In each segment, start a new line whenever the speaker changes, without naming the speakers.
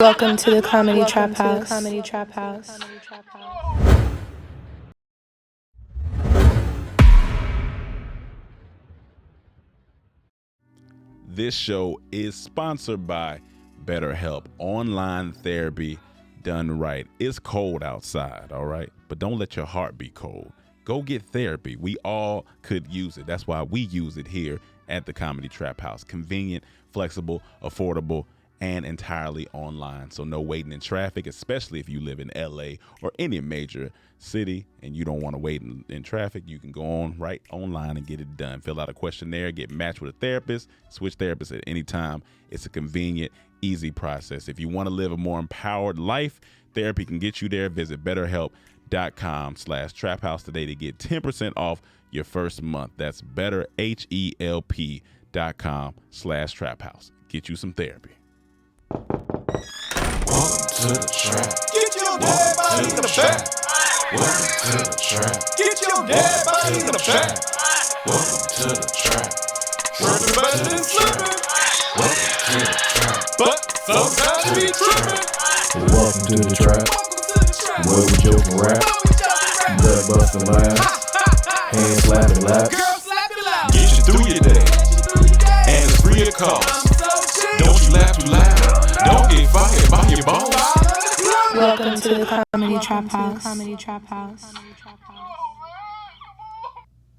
Welcome to the Comedy Trap House. Comedy Trap House.
This show is sponsored by BetterHelp, online therapy done right. It's cold outside, all right? But don't let your heart be cold. Go get therapy. We all could use it. That's why we use it here at the Comedy Trap House. Convenient, flexible, affordable, and entirely online. So no waiting in traffic, especially if you live in LA or any major city and you don't want to wait in traffic. You can go on right online and get it done. Fill out a questionnaire, get matched with a therapist, switch therapists at any time. It's a convenient, easy process. If you want to live a more empowered life, therapy can get you there. Visit betterhelp.com/traphouse today to get 10% off your first month. That's betterhelp.com/traphouse. Get you some therapy.
Welcome to the trap.
Get your dead body in the trap.
Welcome to the trap.
Get your dead body in the trap.
Welcome to the trap.
Tripping better than slipping,
Welcome to the trap.
but sometimes you be tripping.
Welcome to the trap, where we joke and rap, gut bustin' laughs, hand slapping laps.
Girl, slap it loud.
Get you through your day, and it's free of cost. Don't you laugh too loud. Don't get fired by your boss.
Welcome to the Comedy Trap House. Comedy Trap House.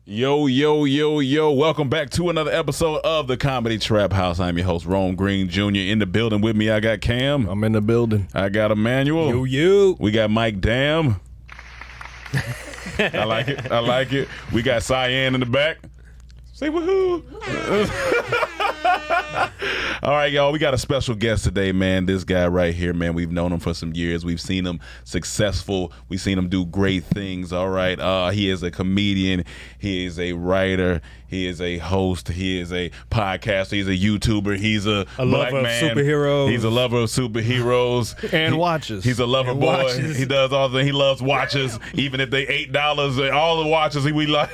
Yo, yo, yo, yo. Welcome back to another episode of the Comedy Trap House. I'm your host, Rome Green Jr. In the building with me, I got Cam.
I'm in the building.
I got Emmanuel.
You.
We got Mike Dam. I like it. I like it. We got Cyan in the back. Say woohoo. All right, y'all. We got a special guest today, man. This guy right here, man. We've known him for some years. We've seen him successful. We've seen him do great things. All right. He is a comedian. He is a writer. He is a host. He is a podcaster. He's a YouTuber. He's a black
lover of
man.
superheroes.
He's a lover of superheroes
And watches.
He's a lover
And
boy.
watches.
He does all the. He loves watches, even if they $8. All the watches we like.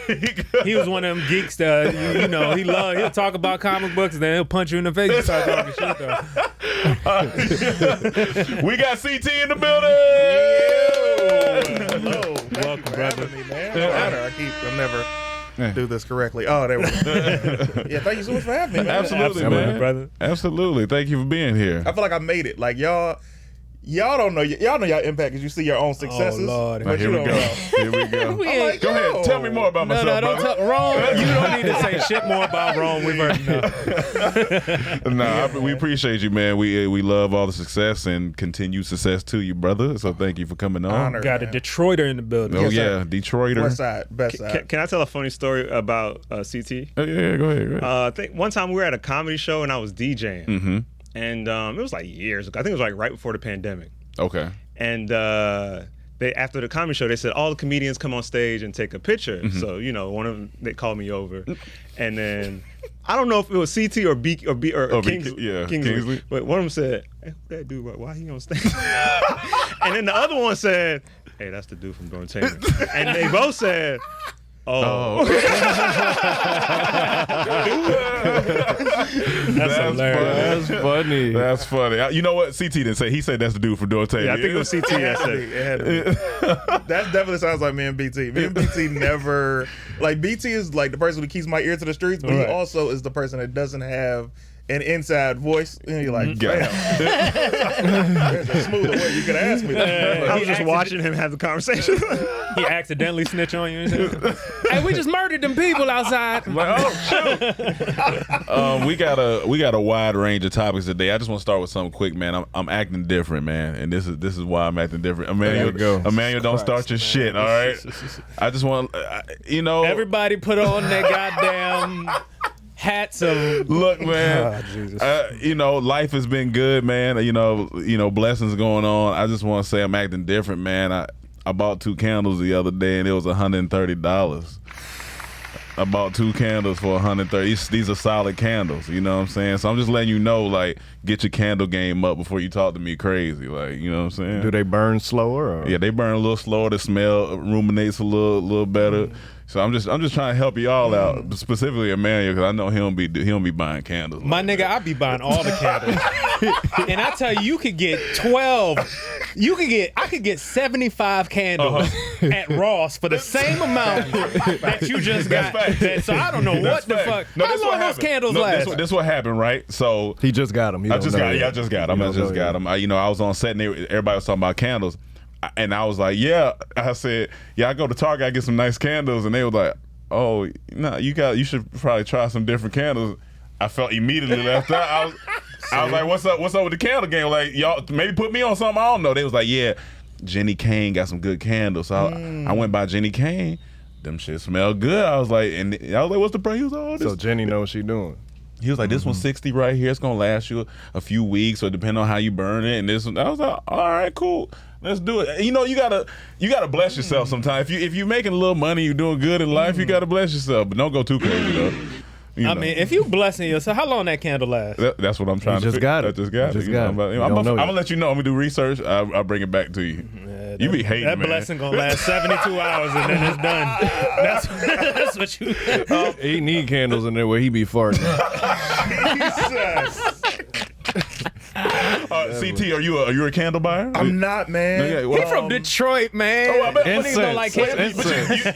He was one of them geeks that he'll talk about comic books and then he'll punch you in the face and start talking shit though.
We got CT in the building.
Hello.
Welcome, brother.
Me, man. I'll never do this correctly. Oh, there we go. Yeah, thank you so much for having me, man.
Absolutely,
Absolutely,
man.
brother.
Absolutely. Thank you for being here.
I feel like I made it. Like y'all don't know. Y'all know y'all impact because you see your own successes.
Lord.
But
Here
you
we
don't
go.
know.
Here we go.
I'm like,
Go ahead.
yo.
Tell me more about
No,
myself,
don't
brother.
tell Rome. You don't need to say shit more about Rome. We've heard enough.
We appreciate you, man. We love all the success and continued success to you, brother. So thank you for coming on.
Honor.
Got a Detroiter in the building.
Oh
Yes,
yeah,
sir.
Detroiter.
West side, best side.
Can I tell a funny story about CT?
Oh, yeah, go ahead.
I think one time we were at a comedy show and I was DJing,
Mm-hmm.
and it was like years ago. I think it was like right before the pandemic.
Okay.
And they after the comedy show, they said all the comedians come on stage and take a picture.
Mm-hmm.
So one of them, they called me over, and then I don't know if it was CT or Kingsley. But one of them said, "Hey, who that dude? Why he on stage?" And then the other one said, "Hey, that's the dude from Dormtainment." And they both said, "Oh."
That's hilarious.
That's funny.
That's funny. You know what? CT didn't say. He said that's the dude from Dormtainment.
Yeah, I think it was CT that said it.
It had to be. That definitely sounds like me and BT. Me and BT never like BT is like the person who keeps my ear to the streets, but
Right.
he also is the person that doesn't have an inside voice. And you're like,
Yeah.
damn. There's a smoother way you could ask me that.
I was just watching him have the conversation.
He accidentally snitch on you and shit. Hey, we just murdered them people outside.
Like, oh shoot. We got a wide range of topics today. I just want to start with something quick, man. I'm acting different, man, and this is why I'm acting different. Emmanuel, don't start your shit, all right? I just want,
Everybody put on their goddamn hats of
look, man.
Oh, Jesus.
Life has been good, man. Blessings going on. I just want to say I'm acting different, man. I bought 2 candles the other day and it was $130. I bought 2 candles for $130. These are solid candles, you know what I'm saying? So I'm just letting you know, like, get your candle game up before you talk to me crazy, like, you know what I'm saying?
Do they burn slower? Or?
Yeah, they burn a little slower. The smell ruminates a little better. So I'm just trying to help y'all out, specifically Emmanuel, because I know he don't be buying candles.
My nigga, I be buying all the candles, and I tell you, you could get 12. I could get 75 candles at Ross for the same amount that you just got. So I don't know what the fuck.
No,
How long those candles last?
This what happened, right? So
he just got them.
I just got them. I was on set and everybody was talking about candles. And I was like, I said, I go to Target, I get some nice candles. And they was like, oh, no, you should probably try some different candles. I felt immediately left out. I was like, what's up with the candle game? Like, y'all maybe put me on something, I don't know. They was like, Jenny Kane got some good candles. So I went by Jenny Kane. Them shit smell good. I was like, what's the price? He was like, oh, this.
So Jenny knows what she doing.
He was like, this one's 60 right here. It's gonna last you a few weeks, or depending on how you burn it. And this one, I was like, all right, cool. Let's do it. You know, you gotta bless yourself sometimes. If you're making a little money, you're doing good in life, you gotta bless yourself. But don't go too crazy though.
I mean, if you blessing yourself, how long that candle last?
That's what I'm trying to figure. I just got it. I'm gonna let you know. I'm gonna do research. I'll bring it back to you. You be hating,
that
man.
blessing gonna last 72 hours and then it's done. That's what you.
He need candles in there where he be farting.
Jesus.
CT, are you a candle buyer?
I'm not, man.
Okay, well,
He from Detroit, man.
Oh, I bet.
Niggas don't like candles.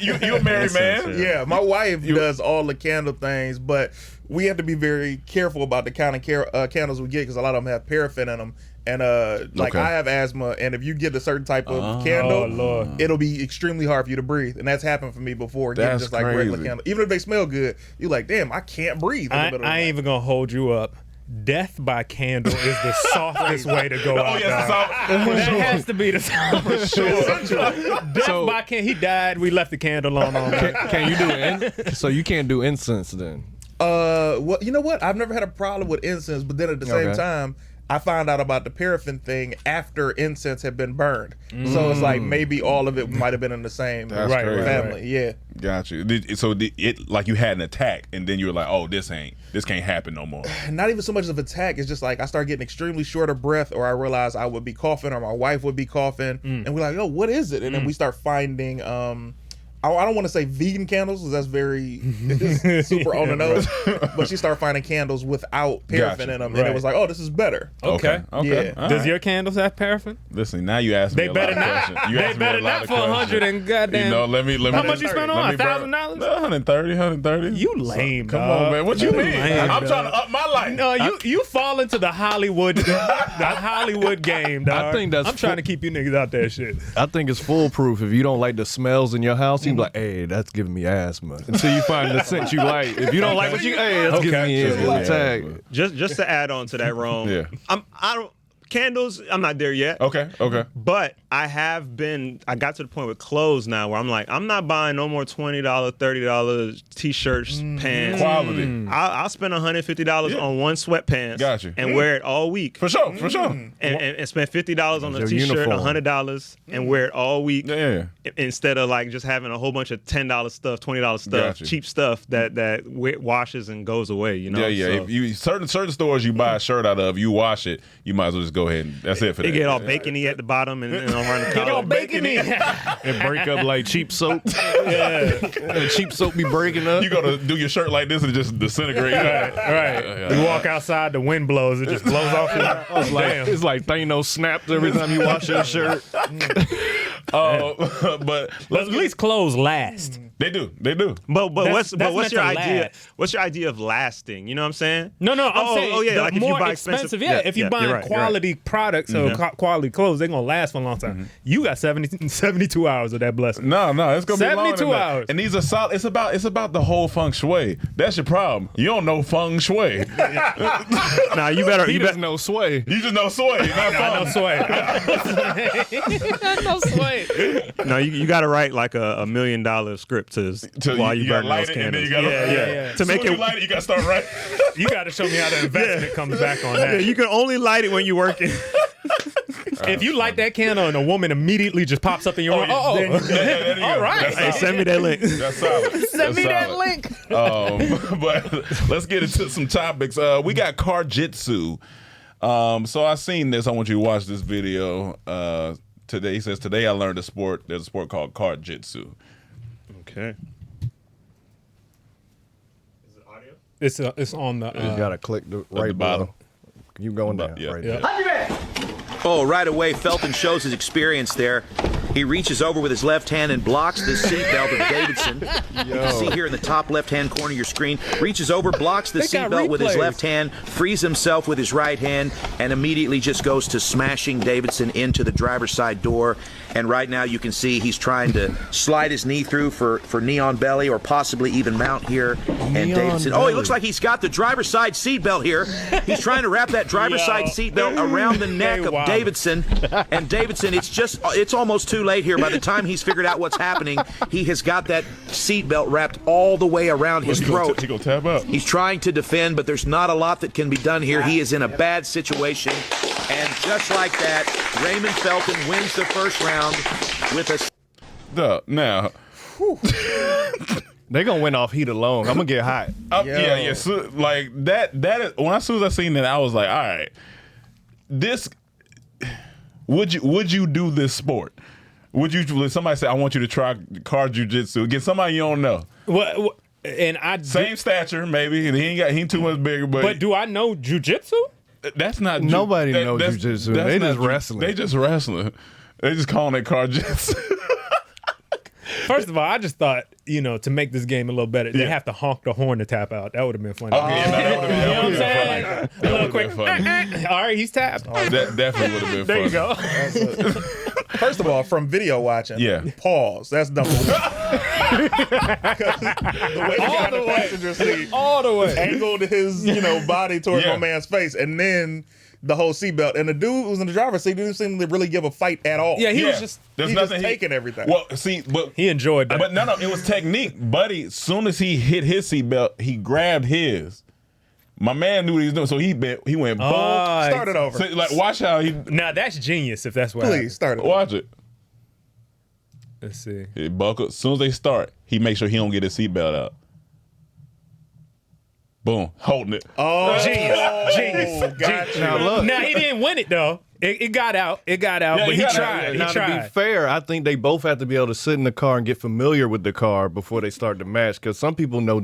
You a married man?
Yeah, my wife does all the candle things, but we have to be very careful about the kind of candles we get because a lot of them have paraffin in them. And I have asthma, and if you get a certain type of candle, it'll be extremely hard for you to breathe. And that's happened for me before. Getting just like regular candle, even if they smell good, you're like, damn, I can't breathe.
I ain't even gonna hold you up. Death by candle is the softest way to go out. That has to be the softest. Death by candle. He died. We left the candle on.
Can you do so you can't do incense then?
Well, you know what? I've never had a problem with incense, but then at the same time, I found out about the paraffin thing after incense had been burned. So it's like maybe all of it might have been in the same family. Right. Yeah.
Got you. So it like you had an attack, and then you were like, oh, this can't happen no more.
Not even so much of an attack. It's just like I started getting extremely short of breath, or I realized I would be coughing, or my wife would be coughing, and we're like, oh, what is it? And then we start finding. I don't want to say vegan candles because that's very super on the nose, but she started finding candles without paraffin in them, and it was like, oh, this is better.
Okay.
Yeah.
Does your candles have paraffin?
Listen, now you asked me a lot of questions.
They better not for 100 and goddamn.
You know, let me.
How much you spend on $1,000?
130.
You lame.
Come on, man. What you mean?
Lame,
I'm trying to up my life.
No, you fall into the Hollywood game, dog. I'm trying to keep you niggas out there shit.
I think it's foolproof. If you don't like the smells in your house, you be like, hey, that's giving me asthma. Until you find the scent you like. If you don't like what you, hey, that's giving me asthma.
Just to add on to that, Rome. Candles, I'm not there yet.
Okay.
But I got to the point with clothes now where I'm like, I'm not buying no more $20, $30 t-shirts, pants.
Quality.
I'll spend $150 on one sweatpants.
Got you.
And wear it all week.
For sure.
And spend $50 on a t-shirt, $100, and wear it all week.
Yeah.
Instead of like just having a whole bunch of $10 stuff, $20 stuff, cheap stuff that washes and goes away, you know?
Yeah.
So,
if you certain stores you buy a shirt out of, you wash it, you might as well just go ahead and that's it for that.
It get all bacony at the bottom and around the collar.
Get all bacony.
And break up like cheap soap. And cheap soap be breaking up.
You gotta do your shirt like this and just disintegrate.
Right. You walk outside, the wind blows, it just blows off your
It's like Thanos snaps every time you wash your shirt.
But
at least clothes last.
They do.
But what's your idea?
Last.
What's your idea of lasting? You know what I'm saying?
No. I'm saying
the
like more expensive. If you're buying quality products or quality clothes, they're gonna last for a long time. You got 72 hours of that blessing.
No, it's gonna be
72 hours.
And these are solid. It's about the whole feng shui. That's your problem. You don't know feng shui.
Nah, you better
know sway.
You just know sway.
I know sway. I know sway.
No, you got to write like a $1 million script to while you burn those candles.
To make it light, you got to start right.
You got to show me how the investment comes back on that.
Yeah, you can only light it when you're working.
If you light that candle and a woman immediately just pops up in your room, all right.
Hey, send me that link.
That's solid.
Send me that link.
But let's get into some topics. We got Carjitsu. So I seen this. I want you to watch this video. Today he says, today I learned a sport. There's a sport called Carjitsu.
Okay.
It's on the.
You gotta click the right bottom. You going down right there.
Oh, right away, Felton shows his experience there. He reaches over with his left hand and blocks the seatbelt of Davidson. You can see here in the top left-hand corner of your screen. Reaches over, blocks the seatbelt with his left hand, frees himself with his right hand, and immediately just goes to smashing Davidson into the driver's side door. And right now you can see he's trying to slide his knee through for knee on belly or possibly even mount here. And Davidson, he looks like he's got the driver's side seatbelt here. He's trying to wrap that driver's side seatbelt around the neck of Davidson. And Davidson, it's almost too late here. By the time he's figured out what's happening, he has got that seatbelt wrapped all the way around his throat.
He gonna tap out.
He's trying to defend, but there's not a lot that can be done here. He is in a bad situation. And just like that, Raymond Felton wins the first round with a...
Now...
They gonna win off heat alone. I'm gonna get hot.
Yeah. So, like that is when as soon as I seen that, I was like, all right, this would you do this sport? Would somebody say, I want you to try Carjitsu against somebody you don't know?
What? And
same stature, maybe. He ain't too much bigger, but
do I know jujitsu?
That's not
nobody knows jujitsu. They just wrestling.
They just wrestling. They just calling it Carjitsu.
First of all, I just thought, to make this game a little better, they have to honk the horn to tap out. That would have been funny.
That would have been,
a little quick. All right, he's tapped.
That definitely would have been
there
funny.
You go.
First of all, from video watching, pause. That's number one. The way he got the passenger seat,
all the way,
angled his body towards my man's face, and then the whole seatbelt. And the dude who was in the driver's seat didn't seem to really give a fight at all.
Yeah, he was just
taking everything.
Well, see, but
he enjoyed that.
But no, it was technique, buddy. As soon as he hit his seatbelt, he grabbed his. My man knew what he was doing, so he went boom.
Start it over.
So, watch how he.
Now that's genius. If that's what.
Please start it.
Watch it.
Let's see.
He buckle. As soon as they start, he makes sure he don't get his seatbelt out. Boom, holding it.
Oh,
genius.
Gotcha.
Now look.
Now he didn't win it though. It got out. But he tried.
Now, to be fair, I think they both have to be able to sit in the car and get familiar with the car before they start the match. Because some people know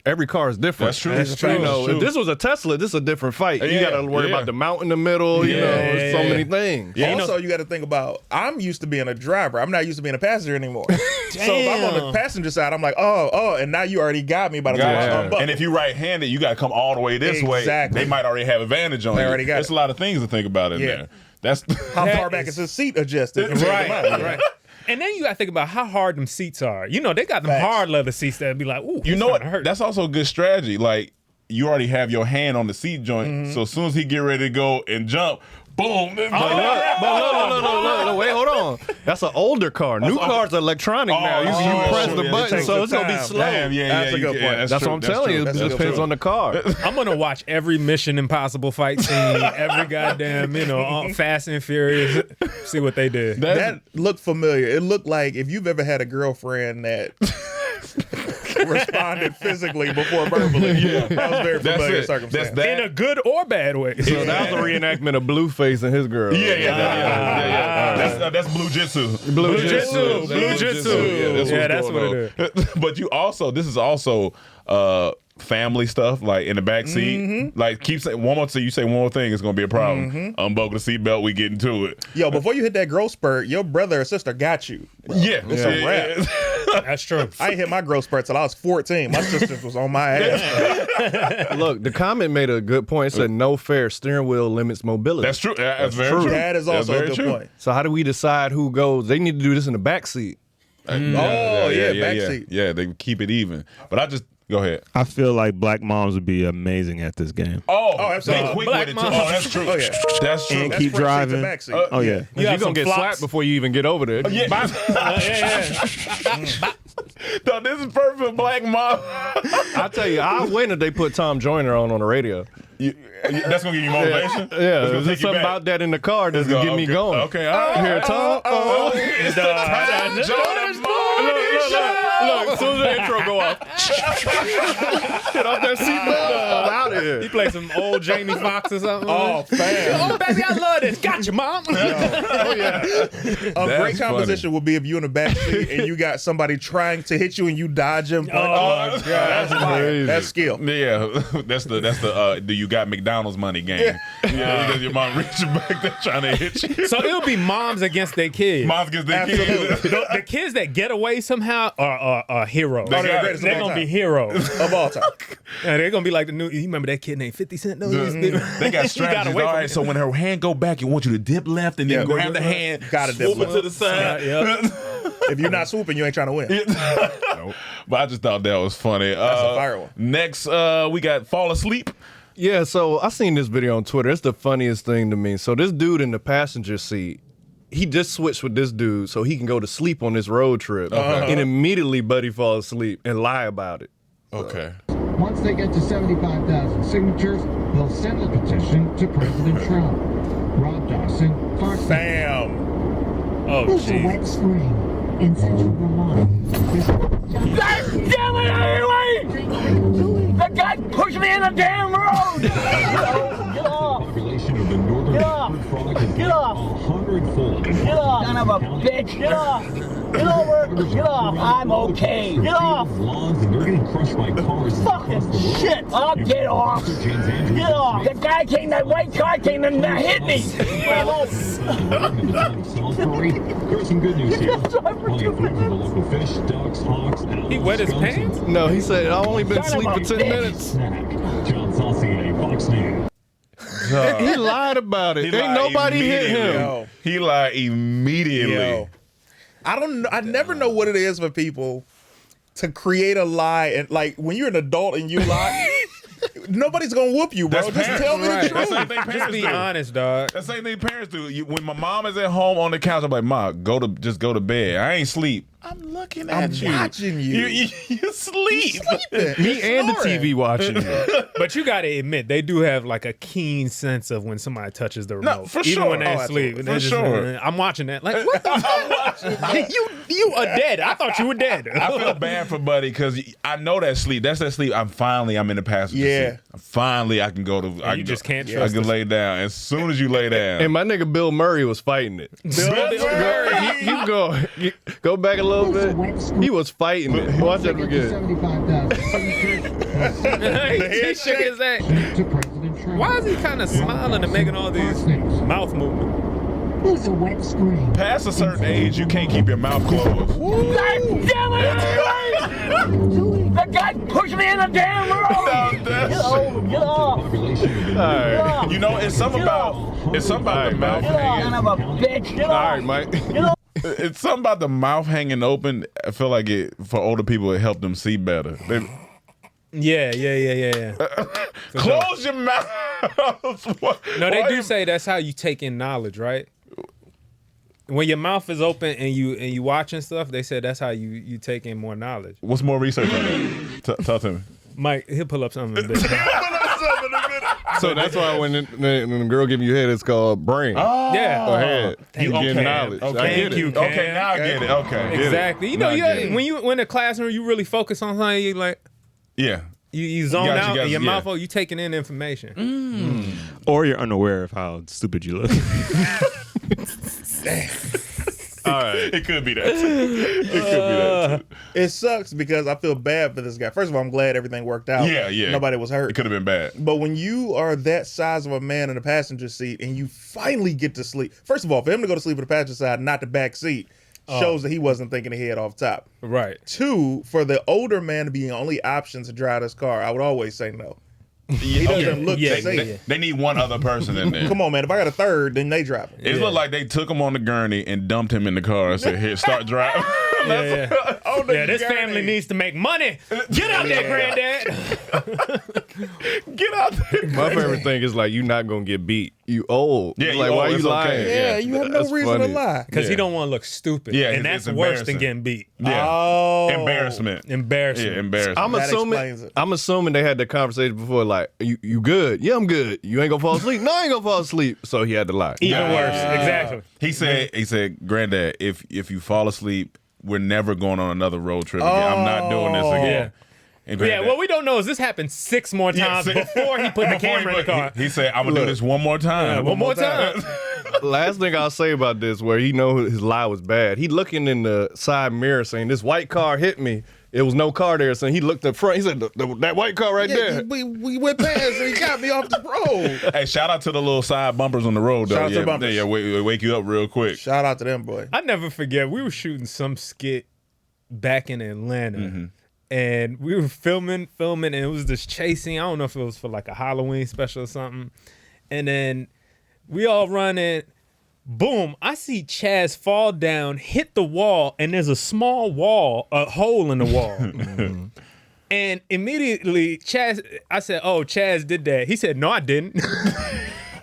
every car is different.
That's true. That's true.
If this was a Tesla, this is a different fight. You got to worry about the mount in the middle. So many things.
Yeah, also, you got to think about. I'm used to being a driver. I'm not used to being a passenger anymore. So if I'm on the passenger side, I'm like, and now you already got me by the time unbuckle.
And if you're right-handed, you got to come all the way this way. They might already have advantage on you.
Already got
There's a lot of things to think about in there. That's
how far back is his seat adjusted?
Right. And then you got to think about how hard them seats are. They got them hard leather seats that'd be like, ooh,
what? That's also a good strategy. Like, you already have your hand on the seat joint, so as soon as he get ready to go and jump, boom.
But no, wait, hold on. That's an older car. New cars are electronic now. You press the button, so it's going to be slow.
That's a good point.
That's what I'm telling you. It depends on the car.
I'm going to watch every Mission Impossible fight scene, every goddamn, Fast and Furious, see what they did.
That looked familiar. It looked like if you've ever had a girlfriend that responded physically before verbally. That was very familiar circumstance.
In a good or bad way.
So that was a reenactment of Blueface and his girl.
That's Blue Jitsu.
Blue Jitsu.
That's what it is.
But this is also family stuff, like in the back seat. Like, keep saying one more thing. You say one more thing, it's gonna be a problem. Unbuckle the seatbelt, we get into it.
Yo, before you hit that growth spurt, your brother or sister got you. Bro. It's a wrap.
That's true.
I ain't hit my growth spurt till I was 14. My sister was on my ass.
Look, the comment made a good point. It said no fair steering wheel limits mobility.
That's true. That's very true.
That is also a good point.
So how do we decide who goes? They need to do this in the back seat.
Back seat.
Yeah, they keep it even. But go ahead.
I feel like black moms would be amazing at this game.
Absolutely.
They quick with it too. Oh, that's true. That's true.
And keep driving.
Yeah.
You're going to get slapped before you even get over there.
No, this is perfect for black mom.
I tell you, I'll win if they put Tom Joyner on the radio.
That's going to give you motivation?
Yeah, there's something about that in the car that's going to get me going.
Okay, all right.
Here, Tom.
It's the Tom Joyner's morning show.
As soon as the intro go off, get off that seatbelt. I'm out of here.
He played some old Jamie Foxx or something.
Oh, fam.
Oh, baby, I love this. Gotcha, mom.
Oh, yeah. A great composition would be if you're in the back seat and you got somebody trying to hit you and you dodge him.
Oh, my
God. That's skill.
Yeah, that's the do you got McDonald's money game. Yeah, because your mom reaching back there trying to hit you.
So it'll be moms against their kids.
Moms against their kids.
The kids that get away somehow are heroes.
They're
They're going to be heroes.
Of all time.
And they're going to be like the new, you remember that kid named 50 Cent? No,
They got strategies. All right, so when her hand go back, you want you to dip left and then grab the hand,
gotta dip
swoop it to the side.
If you're not swooping, you ain't trying to win.
Nope. But I just thought that was funny.
That's a fire one.
Next, we got Fall Asleep.
Yeah, so I seen this video on Twitter. It's the funniest thing to me. So this dude in the passenger seat, he just switched with this dude so he can go to sleep on this road trip. And immediately Buddy falls asleep and lie about it.
Okay.
Once they get to 75,000 signatures, they'll send the petition to President Trump. Rob Dawson, Fox.
Bam.
Oh,
There's a wet spring in central Vermont.
God damn it, anyway! The guy pushed me in the damn road! Get off!
Population of the northern
Get off! Get off!
100-fold.
Get off! Son of a bitch! Get off! Get over! Get off! I'm okay! Get off!
Lawns and they're getting crushed by cars.
Fucking shit! I'll get off! Get off! The guy came, that white car came and hit me!
There's some good news here. Plenty of food for the local fish, ducks, hawks, owls.
He wet his pants?
No, he said, I've only been asleep for 10 minutes.
Snack. John Saucier, Fox News.
He lied about it. Ain't nobody hit him.
He lied immediately.
Yo. I never know what it is for people to create a lie, and like when you're an adult and you lie, nobody's gonna whoop you, bro. Just tell me the truth.
Just be honest, dog.
That's the same thing parents do. When my mom is at home on the couch, I'm like, Ma, just go to bed. I ain't sleep. I'm looking at you.
I'm watching you.
You sleep.
Me and the TV watching you.
But you got to admit, they do have like a keen sense of when somebody touches the remote.
For
Even
sure.
when they're asleep.
For sure.
I'm watching that. Like, what the fuck? You are dead. I thought you were dead.
I feel bad for Buddy because I know that sleep. That's that sleep. I'm in the passenger seat. Finally, I can go to.
You just can't trust
I can lay down. As soon as you lay down.
And my nigga Bill Murray was fighting it.
Bill Murray.
You go back a little bit. He was fighting it. Watch that again.
75,000 signatures.
He shook his ass.
To President Trump.
Why is he kind of smiling and making all these mouth movements?
There's a wet spring.
Past a certain age, you can't keep your mouth closed.
God damn it! The guy pushed me in the damn road! Get off!
Population
All right.
You know, it's something about the mouth hanging.
Son of a bitch! Get
All
off!
right, Mike.
It's something about the mouth hanging open. I feel like for older people, it helped them see better.
Yeah.
Close your mouth.
No, they do say that's how you take in knowledge, right? When your mouth is open and you watching stuff, they said that's how you take in more knowledge.
What's more research on that? Talk to me.
Mike, he'll pull up something in a bit.
So that's why when the girl give you head, it's called brain.
Oh,
yeah.
Or head.
Thank
You
you.
get knowledge.
Okay.
I get it.
Okay, now I get it. Okay.
Exactly. You know, when in the classroom, you really focus on something. You like,
Yeah.
you zone out, and your mouth, you taking in information.
Or you're unaware of how stupid you look.
All right. It could be that.
It sucks because I feel bad for this guy. First of all, I'm glad everything worked out.
Yeah.
Nobody was hurt.
It could have been bad.
But when you are that size of a man in the passenger seat and you finally get to sleep, first of all, for him to go to sleep in the passenger side, not the back seat, shows that he wasn't thinking ahead off top.
Right.
2, for the older man to be the only option to drive this car, I would always say no. He doesn't look safe.
They need one other person in there.
Come on, man. If I got a third, then they driving.
It looked like they took him on the gurney and dumped him in the car and said, "Here, start driving."
This family needs to make money. Get out there, granddad.
Get out there.
My favorite thing is like, you're not going to get beat. You old.
Yeah,
like, why you lying?
Okay.
Yeah, you have no reason to lie.
Because he don't want to look stupid.
Yeah,
and that's worse than getting beat.
Yeah.
Oh.
Embarrassment. Yeah, embarrassment.
I'm assuming they had the conversation before, like, you good? Yeah, I'm good. You ain't gonna fall asleep? No, I ain't gonna fall asleep. So he had to lie.
Even worse. Exactly.
He said, Granddad, if you fall asleep we're never going on another road trip again. I'm not doing this again.
Yeah, what we don't know is this happened 6 more times before he put the camera in the car.
He said, I'm going to do this one more time.
Yeah, one more time.
Last thing I'll say about this, where he know his lie was bad. He looking in the side mirror saying, this white car hit me. It was no car there. So he looked up front. He said, that white car right there.
We went past and he got me off the road.
Hey, shout out to the little side bumpers on the road, though.
Shout out to the bumpers.
Yeah, wake you up real quick.
Shout out to them, boy.
I never forget, we were shooting some skit back in Atlanta. And we were filming, and it was this chase scene. I don't know if it was for like a Halloween special or something. And then we all running. Boom, I see Chaz fall down, hit the wall, and there's a small wall, a hole in the wall. And immediately, I said, oh, Chaz did that. He said, no, I didn't.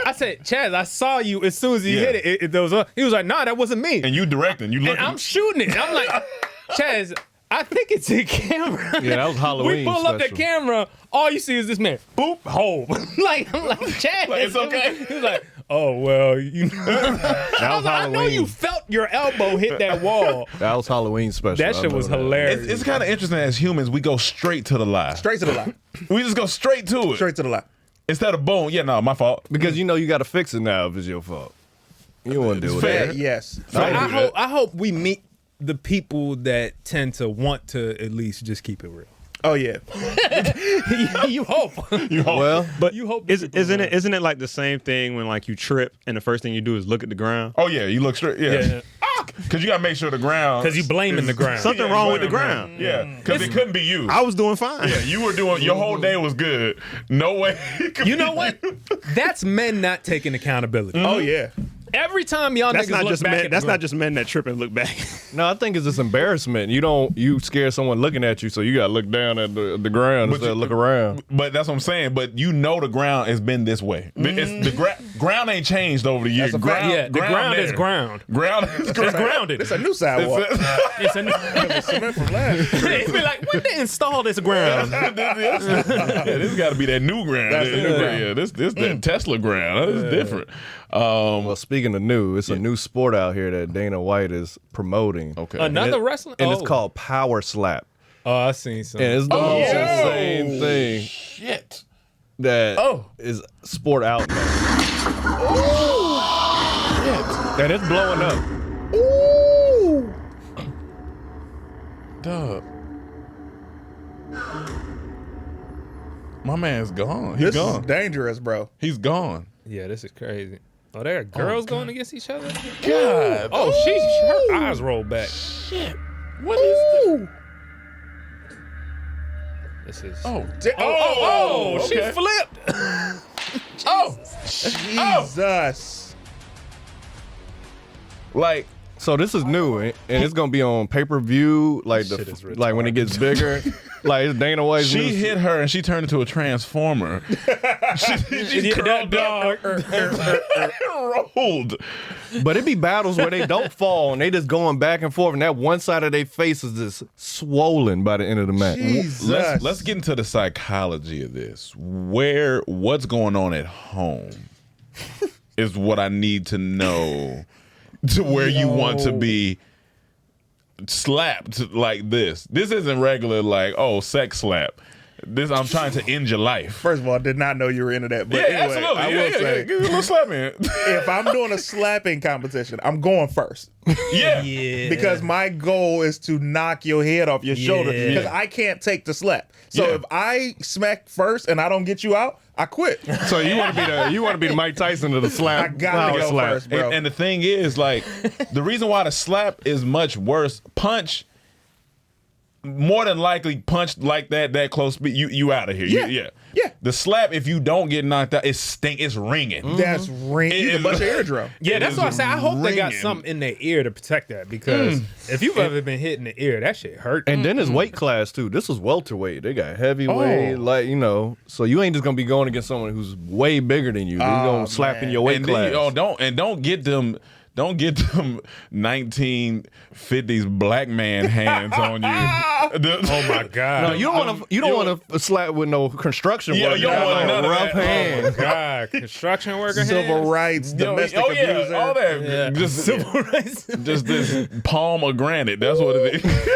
I said, Chaz, I saw you as soon as he hit it. He was like, nah, that wasn't me.
And you directing, you looking.
And I'm shooting it. I'm like, Chaz, I think it's a camera.
Yeah, that was Halloween.
We pull up the camera. All you see is this man. Boop, hole. I'm like, Chad.
Like, it's okay.
He was like, oh, well, you know.
That was Halloween.
I know you felt your elbow hit that wall.
That was Halloween special.
That shit was hilarious.
It's kind of interesting as humans, we go straight to the lie.
Straight to the lie.
We just go straight to it.
Straight to the lie.
Instead of boom, yeah, no, my fault.
Because you know you got to fix it now if it's your fault. You don't want to do it.
Yes.
So I hope we meet the people that tend to want to at least just keep it real.
Oh yeah.
You hope.
Well,
but
you hope.
Isn't it like the same thing when like you trip and the first thing you do is look at the ground?
Oh yeah, you look straight. Yeah. Because you got to make sure the ground.
Because you blaming the ground.
Something wrong with the ground.
Yeah. Because it couldn't be you.
I was doing fine.
Yeah, you were doing. Your whole day was good. No way.
You know what? That's men not taking accountability.
Oh yeah.
Every time y'all
That's
niggas
not
look
just
back
men.
at
That's
the
not just men that trip and look back.
No, I think it's this embarrassment. You scare someone looking at you, so you got to look down at the ground instead of look around.
But that's what I'm saying. But you know the ground has been this way. It's the ground ain't changed over the years.
the ground is ground.
Ground is
It's grounded.
It's a new sidewalk.
It's a
Cement from last.
It's be like, when they install this ground?
This got to be that new ground.
That's the new ground.
Yeah, this that Tesla ground. It's different.
Well, speaking of new, it's a new sport out here that Dana White is promoting.
Okay.
Another wrestling?
And it's called Power Slap.
Oh, I've seen some.
And it's the most insane thing.
Shit.
That is sport out now.
Shit.
And it's blowing up.
Ooh. Dub. My man's gone. He's
This
gone.
is dangerous, bro.
He's gone.
Yeah, this is crazy. Oh, there are girls going against each other?
God.
Oh, her eyes rolled back.
Shit. What is this?
This is.
She
okay.
flipped. Jesus.
Like,
So this is new, and it's gonna be on pay-per-view, like like when it gets bigger. Like it's Dana White's
she
new.
hit her and she turned into a transformer. she curled up and rolled.
But it be battles where they don't fall and they just going back and forth, and that one side of their face is just swollen by the end of the match.
Let's get into the psychology of this. What's going on at home is what I need to know to where you want to be slapped like this. This isn't regular like, oh, sex slap. This I'm trying to end your life.
First of all, I did not know you were into that. But
Yeah,
anyway,
absolutely.
I will say,
give me a little slapping.
if I'm doing a slapping competition, I'm going first.
Yeah.
Because my goal is to knock your head off your shoulder. Because I can't take the slap. So if I smack first and I don't get you out, I quit.
So you want to be the Mike Tyson of the slap.
I gotta go first, bro.
And the thing is, like, the reason why the slap is much worse, punch, more than likely punch like that close, you out of here.
Yeah.
The slap, if you don't get knocked out, it's ringing.
That's ringing. You can bust your eardrum.
Yeah, that's what I say. I hope they got
ringing.
something in their ear to protect that, because if you've ever been hit in the ear, that shit hurt.
And then it's weight class too. This is welterweight. They got heavyweight, so you ain't just gonna be going against someone who's way bigger than you. They're gonna slap in your weight class.
Don't get them don't get them 1950s black man hands on you.
Oh my God!
No, you don't want to slap with no construction worker.
You don't want none of
rough
that.
hands.
Oh my God! Construction worker
Civil
hands?
rights, domestic abuser.
all that.
Yeah.
Just
Civil rights.
just this palm of granite. That's what it is.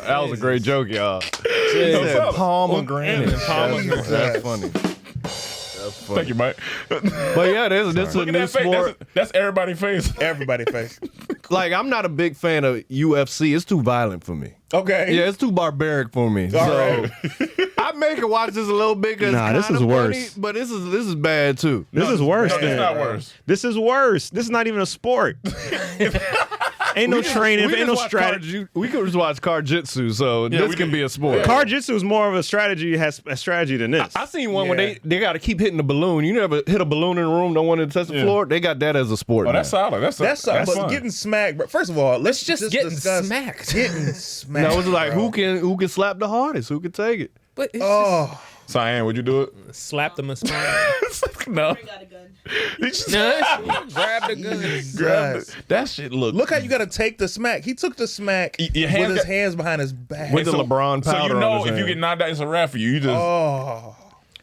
That was a great joke, y'all.
Said
palm of granite.
That's
funny.
Thank you, Mike.
But yeah, this is a
Look at
new
that face.
sport.
That's everybody's face.
Everybody face.
Like, I'm not a big fan of UFC. It's too violent for me.
Okay.
Yeah, it's too barbaric for me. So I make her watch this a little bit because
Nah, this is
funny,
worse.
but this is bad too.
This is worse.
No, it's
than-
not worse.
This is worse. This is not even a sport. Ain't no training. Ain't no strategy.
We could just watch Carjitsu, so this can be a sport.
Carjitsu is more of a strategy. Has a strategy than this.
I seen one where they got to keep hitting the balloon. You never hit a balloon in the room, don't want to touch the floor. They got that as a sport.
Oh,
now.
that's solid. That's
But
fun.
getting smacked. But first of all, let's
just getting
discuss
smacked.
Getting smacked.
No, it's like
bro.
who can slap the hardest? Who can take it?
But it's
Cyan, would you do it?
just slap them in spine.
No.
Grab the gun.
Grab it. That shit
Look how you got to take the smack. He took the smack
Your
with
hands
his
got-
hands behind his back.
With the LeBron powder
So you
on
know
his
if you
hand.
get knocked out, it's a wrap for you. You just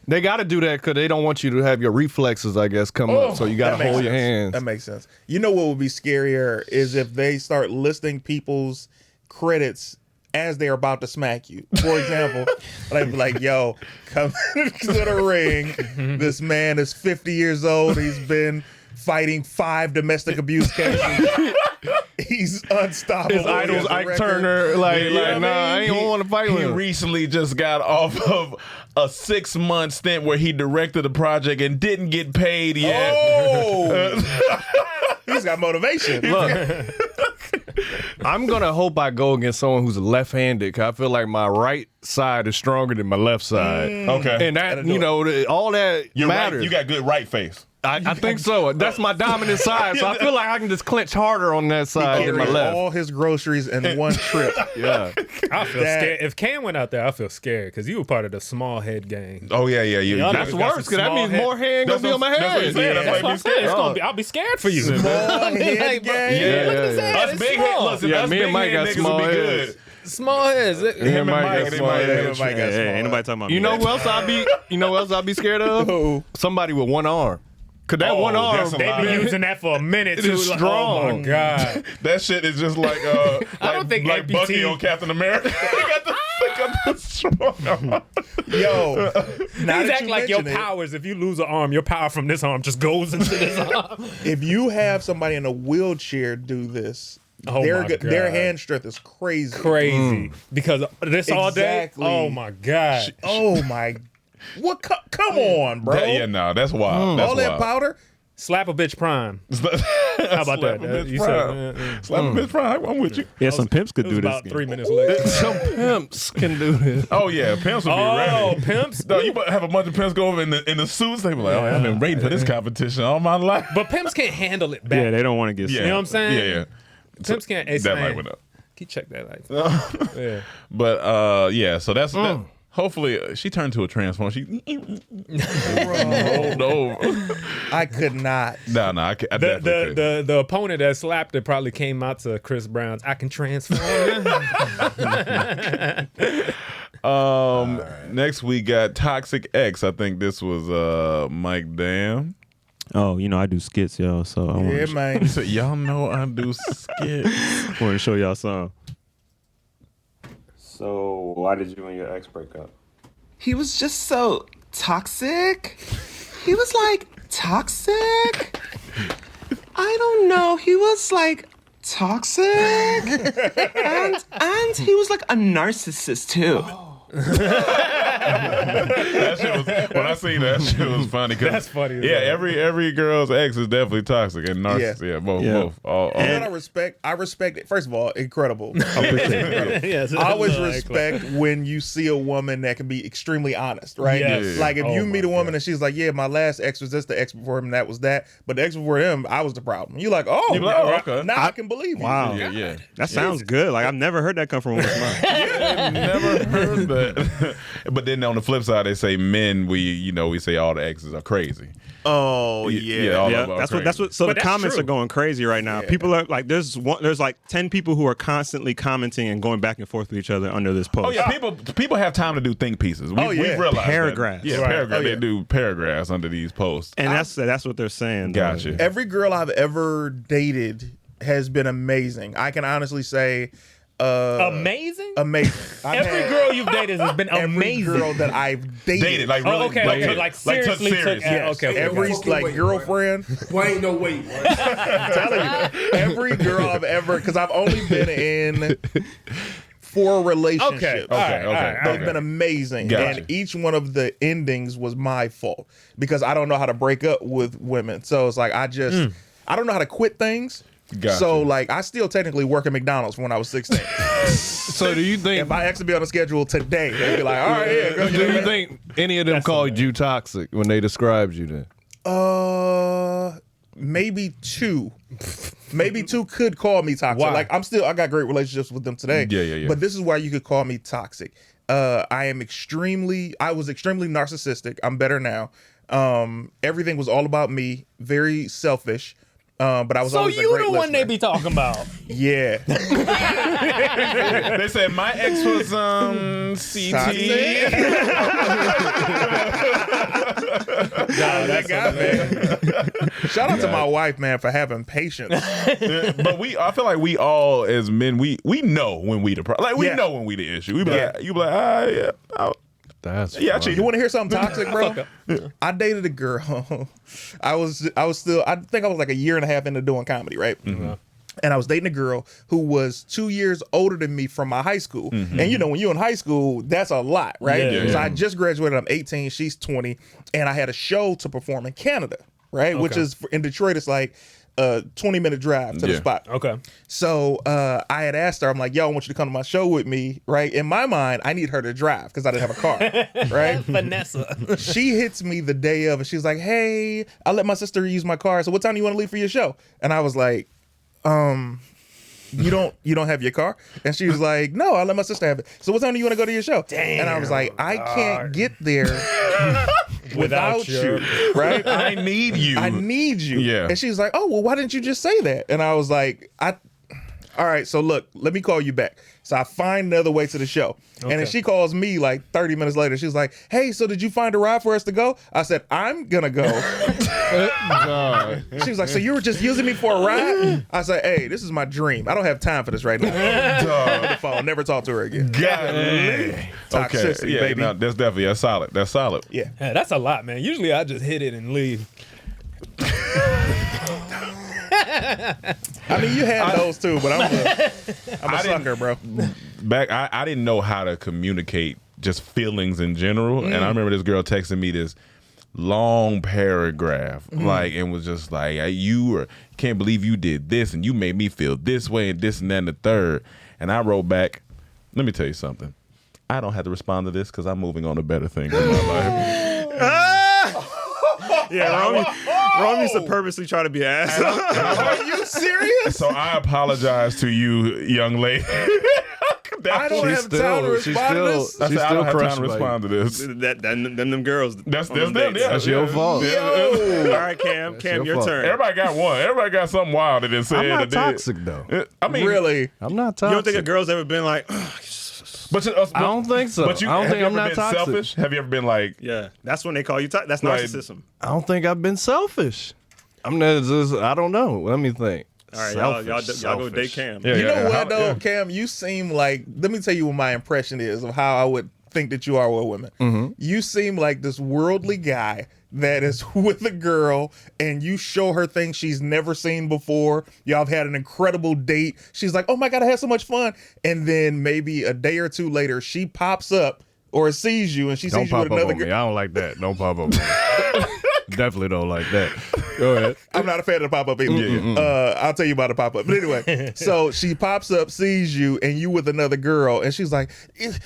They got to do that because they don't want you to have your reflexes, I guess, come up. So you got to hold your hands.
That makes sense. You know what would be scarier is if they start listing people's credits as they're about to smack you. For example, they'd be like, yo, come to the ring. This man is 50 years old. He's been fighting 5 domestic abuse cases. He's unstoppable.
His idol's
He has a
Ike
record.
Turner. Like,
Yeah,
nah, I ain't want to fight with
He
him.
recently just got off of a 6-month stint where he directed a project and didn't get paid yet.
Oh! He's got motivation.
Look, I'm going to hope I go against someone who's left-handed because I feel like my right side is stronger than my left side.
Okay.
And that, you know, all that
You're
matters.
right. You got good right face.
I think so. That's my dominant side. So I feel like I can just clench harder on that side than my
Carried
left.
all his groceries in one trip.
Yeah.
I feel scared. If Cam went out there, I feel scared because you were part of the small head gang.
Oh, yeah.
Y'all
That's
niggas got
worse
some
because that
small
means
head.
more hand going to be on my
That's what
head.
he's saying.
That's what I'm saying. It's gonna be, I'll be scared for you.
Small head gang.
Yeah.
Us big head. Listen,
Yeah,
us
me
big
and Mike
head
got
niggas
small
will be
heads.
good.
Small heads.
Him and Mike.
small heads.
Hey, ain't nobody talking about
You
me.
know who else I'll be scared of?
Who?
Somebody with one arm. Cause that one arm,
that's a
They've
lot.
been using that for a minute
It
too.
is
Like,
strong.
Oh my God.
That shit is just like
I don't think
like Bucky
amputee-
on Captain America. They got the strong arm.
Yo,
These act like your powers. If you lose an arm, your power from this arm just goes into this arm.
If you have somebody in a wheelchair do this,
Oh my God.
their hand strength is crazy.
Crazy. Because this all day.
Exactly.
Oh my God.
Oh my! What? Come on, bro!
Yeah, no, that's wild. That's
All that
wild.
powder.
Slap a bitch prime.
How
about that? You said-
Slap a bitch prime. I'm with you.
Yeah, some pimps could
It was
do this.
about 3 minutes later.
some pimps can do this.
Oh yeah, pimps will be
Oh,
ready.
pimps.
No, you have a bunch of pimps go over in the suits. They be like, "Oh, I've been waiting for this competition all my life."
But pimps can't handle it back.
Yeah, they don't want to get.
Yeah.
You know what I'm saying?
Yeah.
Pimps can't. Hey,
That
man,
light went up.
Can you check that light? Yeah.
But yeah, so that's that, hopefully she turned to a transformer. She rolled over.
I could not.
No, I definitely couldn't.
The opponent that slapped it probably came out to Chris Brown's "I Can Transform."
Next we got Toxic X. I think this was Mike Dam.
Oh, you know I do skits, y'all. So I
Yeah, man.
So y'all know I do skits.
want to show y'all some.
So why did you and your ex break up?
He was just so toxic. He was like toxic. I don't know. He was like toxic. and he was like a narcissist too.
That shit was, when I seen that shit was funny.
That's funny as
Yeah,
hell.
every girl's ex is definitely toxic and narcissist. Yeah, both. All.
And I respect it. First of all, incredible.
Yes,
I always
like-
respect when you see a woman that can be extremely honest, right?
Yes.
Like if
Oh
you
my
meet a woman and she's like, "Yeah, my last ex was this, the ex before him, and that was that, but the ex before him, I was the problem." You like,
You like, oh, okay.
now I can believe you.
Wow.
Yeah.
That sounds good. Like I've never heard that come from a woman's mouth.
I never heard that. But then on the flip side, they say men, we say all the exes are crazy.
Oh yeah,
all of them are
that's what. So
But
the
that's
comments
true.
are going crazy right now. People are like, there's like 10 people who are constantly commenting and going back and forth with each other under this post.
Oh yeah, people have time to do think pieces. We realize
paragraphs.
That. Yeah, paragraphs. They do paragraphs under these posts,
and that's what they're saying.
Gotcha.
Every girl I've ever dated has been amazing. I can honestly say.
Amazing?
Amazing.
Every girl you've dated has been amazing.
Every girl that I've dated.
like really,
like seriously took.
Yes.
Okay.
Every girlfriend.
Why ain't no wait?
I'm telling you, every girl I've ever, because I've only been in 4 relationships.
Okay.
They've been amazing.
Gotcha.
And each one of the endings was my fault because I don't know how to break up with women. So it's like I don't know how to quit things.
Gotcha.
So like I still technically work at McDonald's from when I was 16.
So do you think
if I actually be on the schedule today, they'd be like, all right, yeah, go
do you think any of them called you toxic when they described you then?
Maybe 2. Maybe 2 could call me toxic.
Why?
Like I got great relationships with them today.
Yeah.
But this is why you could call me toxic. I was extremely narcissistic. I'm better now. Everything was all about me, very selfish. But I was always a great
the one
listener.
they be talking about.
Yeah.
They said my ex was CT.
That guy, man. Shout out to my wife, man, for having patience.
But I feel like we all as men, we know when we the problem. Like we know when we the issue. We be like, you be like, actually,
you want to hear something toxic, bro? I dated a girl. I think I was like a year and a half into doing comedy, right?
Mm-hmm.
And I was dating a girl who was 2 years older than me from my high school.
Mm-hmm.
And when you're in high school, that's a lot, right?
Yeah.
So I just graduated. I'm 18. She's 20. And I had a show to perform in Canada, right? Which is in Detroit. It's like a 20-minute drive to the spot.
Okay.
So I had asked her, I'm like, yo, I want you to come to my show with me, right? In my mind, I need her to drive because I didn't have a car, right?
Vanessa.
She hits me the day of and she's like, hey, I let my sister use my car. So what time do you want to leave for your show? And I was like, you don't have your car? And she was like, no, I'll let my sister have it. So what time do you want to go to your show?
Damn,
and I was like, I can't get there without you, right?
I need you.
I need you.
Yeah.
And she was like, oh, well, why didn't you just say that? And I was like, all right, so look, let me call you back. So I find another way to the show. And then she calls me like 30 minutes later. She's like, hey, so did you find a ride for us to go? I said, I'm going to go. She was like, so you were just using me for a ride? I said, hey, this is my dream. I don't have time for this right now. The phone. Never talk to her again. Toxicity, baby.
No, that's definitely solid. That's solid.
Yeah.
That's a lot, man. Usually I just hit it and leave.
I mean, you had those too, but I'm a sucker, bro.
I didn't know how to communicate just feelings in general, and I remember this girl texting me this long paragraph, and was just like, can't believe you did this, and you made me feel this way, and this and that and the third. And I wrote back, let me tell you something. I don't have to respond to this because I'm moving on to better things in my life.
Yeah, Rome used to purposely try to be an asshole.
Are you serious?
So I apologize to you, young lady.
I don't have time to respond to this.
I don't have time to respond to this.
Them girls.
That's them. Yeah.
That's your fault.
All right, Cam, your turn.
Everybody got one. Everybody got something wild that they said.
I'm not toxic though.
I mean,
really,
I'm not toxic.
You don't think a girl's ever been like?
But
I don't think so.
But
I don't think I'm not toxic.
Selfish? Have you ever been like?
Yeah, that's when they call you toxic. That's
like,
narcissism.
I don't think I've been selfish. I don't know. Let me think.
All right, y'all go date Cam.
You know what though, Cam? You seem like. Let me tell you what my impression is of how I would think that you are with women.
Mm-hmm.
You seem like this worldly guy that is with a girl and you show her things she's never seen before. Y'all have had an incredible date. She's like, oh my God, I had so much fun. And then maybe a day or two later, she pops up or sees you and she sees you with another girl.
I don't like that. Don't pop up on me. Definitely don't like that. Go ahead.
I'm not a fan of the pop-up either. I'll tell you about the pop-up. But anyway, so she pops up, sees you, and you with another girl, and she's like, and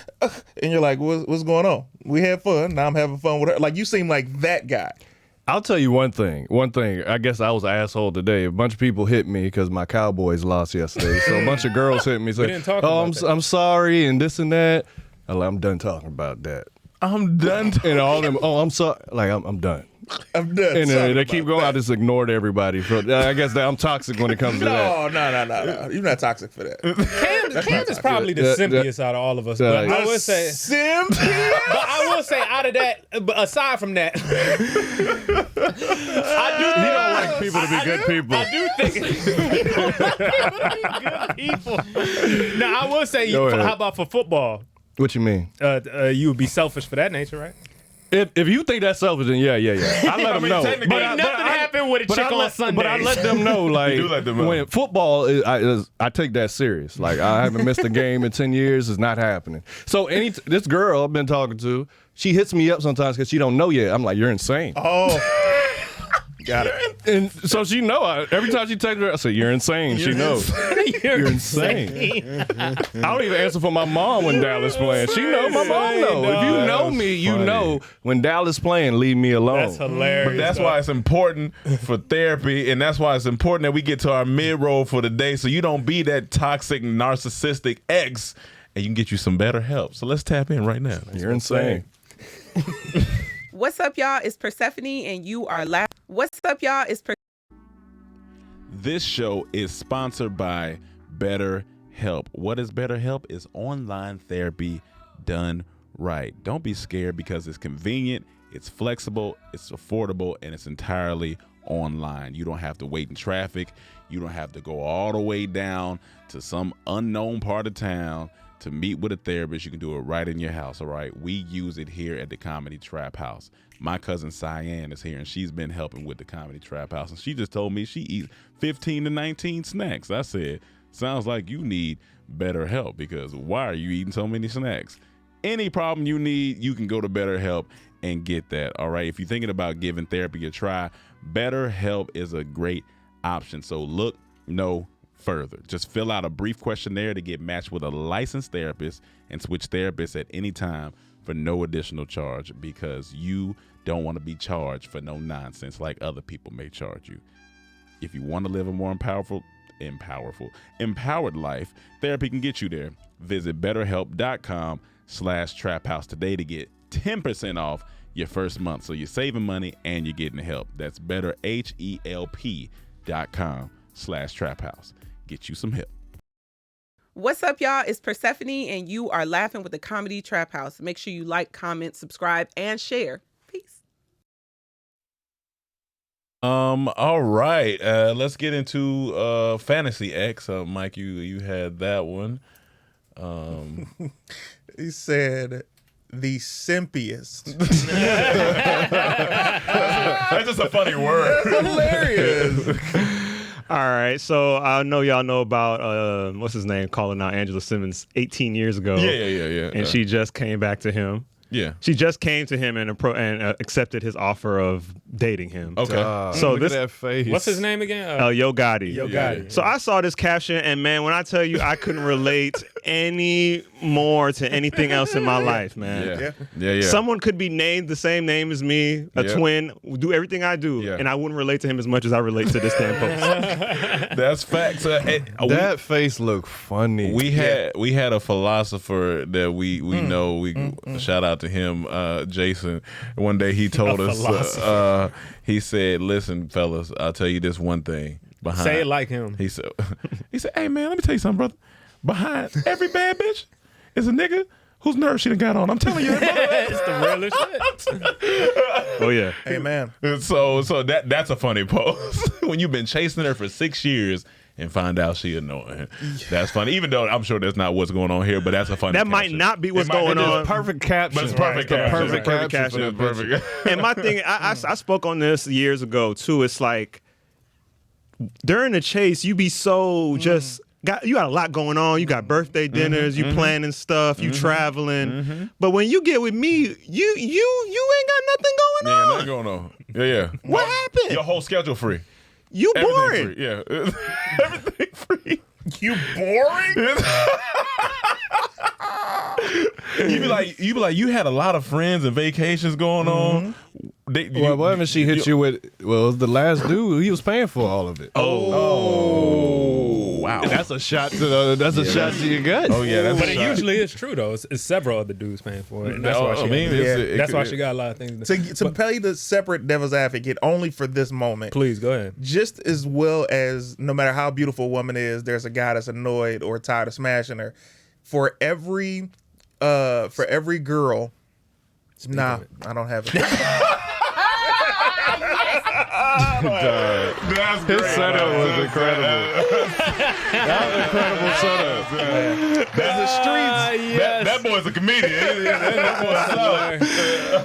you're like, what's going on? We had fun. Now I'm having fun with her. Like, you seem like that guy.
I'll tell you one thing. I guess I was an asshole today. A bunch of people hit me because my Cowboys lost yesterday. So a bunch of girls hit me saying, I'm sorry and this and that. I'm done talking about that.
I'm done.
And all them, I'm sorry. Like, I'm done.
I'm done.
And they keep going. I just ignored everybody. I guess that I'm toxic when it comes to that.
No. You're not toxic for that.
Cam is probably the simpiest out of all of us. But I would say
simp.
But I will say out of that, but aside from that, I do.
You don't like people to be good people.
I do think you don't like people to be good people. Now I will say, how about for football?
What you mean?
You would be selfish for that nature, right?
If you think that's selfish, then yeah. I let them know.
But nothing happened with a chick on Sunday.
But I let them know, like, when football, I take that serious. Like, I haven't missed a game in 10 years. It's not happening. So this girl I've been talking to, she hits me up sometimes because she don't know yet. I'm like, you're insane.
Oh. Got it.
And so she know. Every time she texts her, I say, you're insane. She knows. You're insane. I don't even answer for my mom when Dallas playing. She know. My mom know. If you know me, you know when Dallas playing, leave me alone.
That's hilarious.
But that's why it's important for therapy, and that's why it's important that we get to our mid-roll for the day so you don't be that toxic, narcissistic ex, and you can get you some better help. So let's tap in right now.
You're insane.
What's up, y'all? It's Persephone, and you are laughing. What's up, y'all? It's
This show is sponsored by BetterHelp. What is BetterHelp? It's online therapy done right. Don't be scared because it's convenient, it's flexible, it's affordable, and it's entirely online. You don't have to wait in traffic. You don't have to go all the way down to some unknown part of town to meet with a therapist. You can do it right in your house, all right? We use it here at the Comedy Trap House. My cousin Cyan is here, and she's been helping with the Comedy Trap House, and she just told me she eats 15 to 19 snacks. I said, sounds like you need better help, because why are you eating so many snacks? Any problem you need, you can go to BetterHelp and get that, all right? If you're thinking about giving therapy a try, BetterHelp is a great option. So look no further. Just fill out a brief questionnaire to get matched with a licensed therapist and switch therapists at any time for no additional charge, because you don't want to be charged for no nonsense like other people may charge you. If you want to live a more empowered life, therapy can get you there. Visit betterhelp.com/traphouse today to get 10% off your first month. So you're saving money and you're getting help. That's betterhelp.com/traphouse. Get you some help.
What's up, y'all? It's Persephone, and you are laughing with the Comedy Trap House. Make sure you like, comment, subscribe, and share. Peace.
All right. Let's get into Fantasy X. Mike, you had that one.
He said the simpiest.
That's just a funny word.
That's hilarious.
All right, so I know y'all know about what's his name calling out Angela Simmons 18 years ago.
Yeah.
And she just came back to him.
Yeah,
she just came to him and accepted his offer of dating him.
Okay,
so
look at that face.
What's his name again?
Yo Gotti.
Yo Gotti.
So I saw this caption, and man, when I tell you, I couldn't relate any more to anything else in my life, man.
Yeah.
Someone could be named the same name as me, a twin, do everything I do, and I wouldn't relate to him as much as I relate to this damn post.
That's facts.
That face looked funny.
We had a philosopher that we know. We shout out to him, Jason. One day he told us, he said, "Listen, fellas, I'll tell you this one thing.
Say it like him."
He said, "Hey man, let me tell you something, brother. Behind every bad bitch is a nigga whose nerves she done got on. I'm telling you,
it's the realest shit."
Oh yeah,
hey man.
So that's a funny post when you've been chasing her for 6 years and find out she annoying. That's funny, even though I'm sure that's not what's going on here, but that's a funny
That
caption.
might not be what's going on.
Perfect caption.
But it's perfect caption.
Perfect caption. And my thing, I spoke on this years ago too. It's like during the chase, you be so just you got a lot going on. You got birthday dinners, you planning stuff, you traveling. But when you get with me, you ain't got nothing going on.
Nothing going on. Yeah.
What happened?
Your whole schedule free.
You
Everything
boring.
free. Yeah. Everything free.
You boring?
You be like, you had a lot of friends and vacations going on.
Well, what if she hit you with? Well, the last dude, he was paying for all of it.
Oh, wow.
That's a shot to the. That's a shot to your gut.
Oh yeah, that's
But
a
it
shot.
usually is true though. It's several other dudes paying for it. And that's why she got a lot of things.
To play the separate devil's advocate only for this moment.
Please go ahead.
Just as well as no matter how beautiful a woman is, there's a guy that's annoyed or tired of smashing her. For every girl. Nah, I don't have it.
That's
His
great.
setup was incredible. That was an incredible setup.
That's the streets. That boy's a comedian.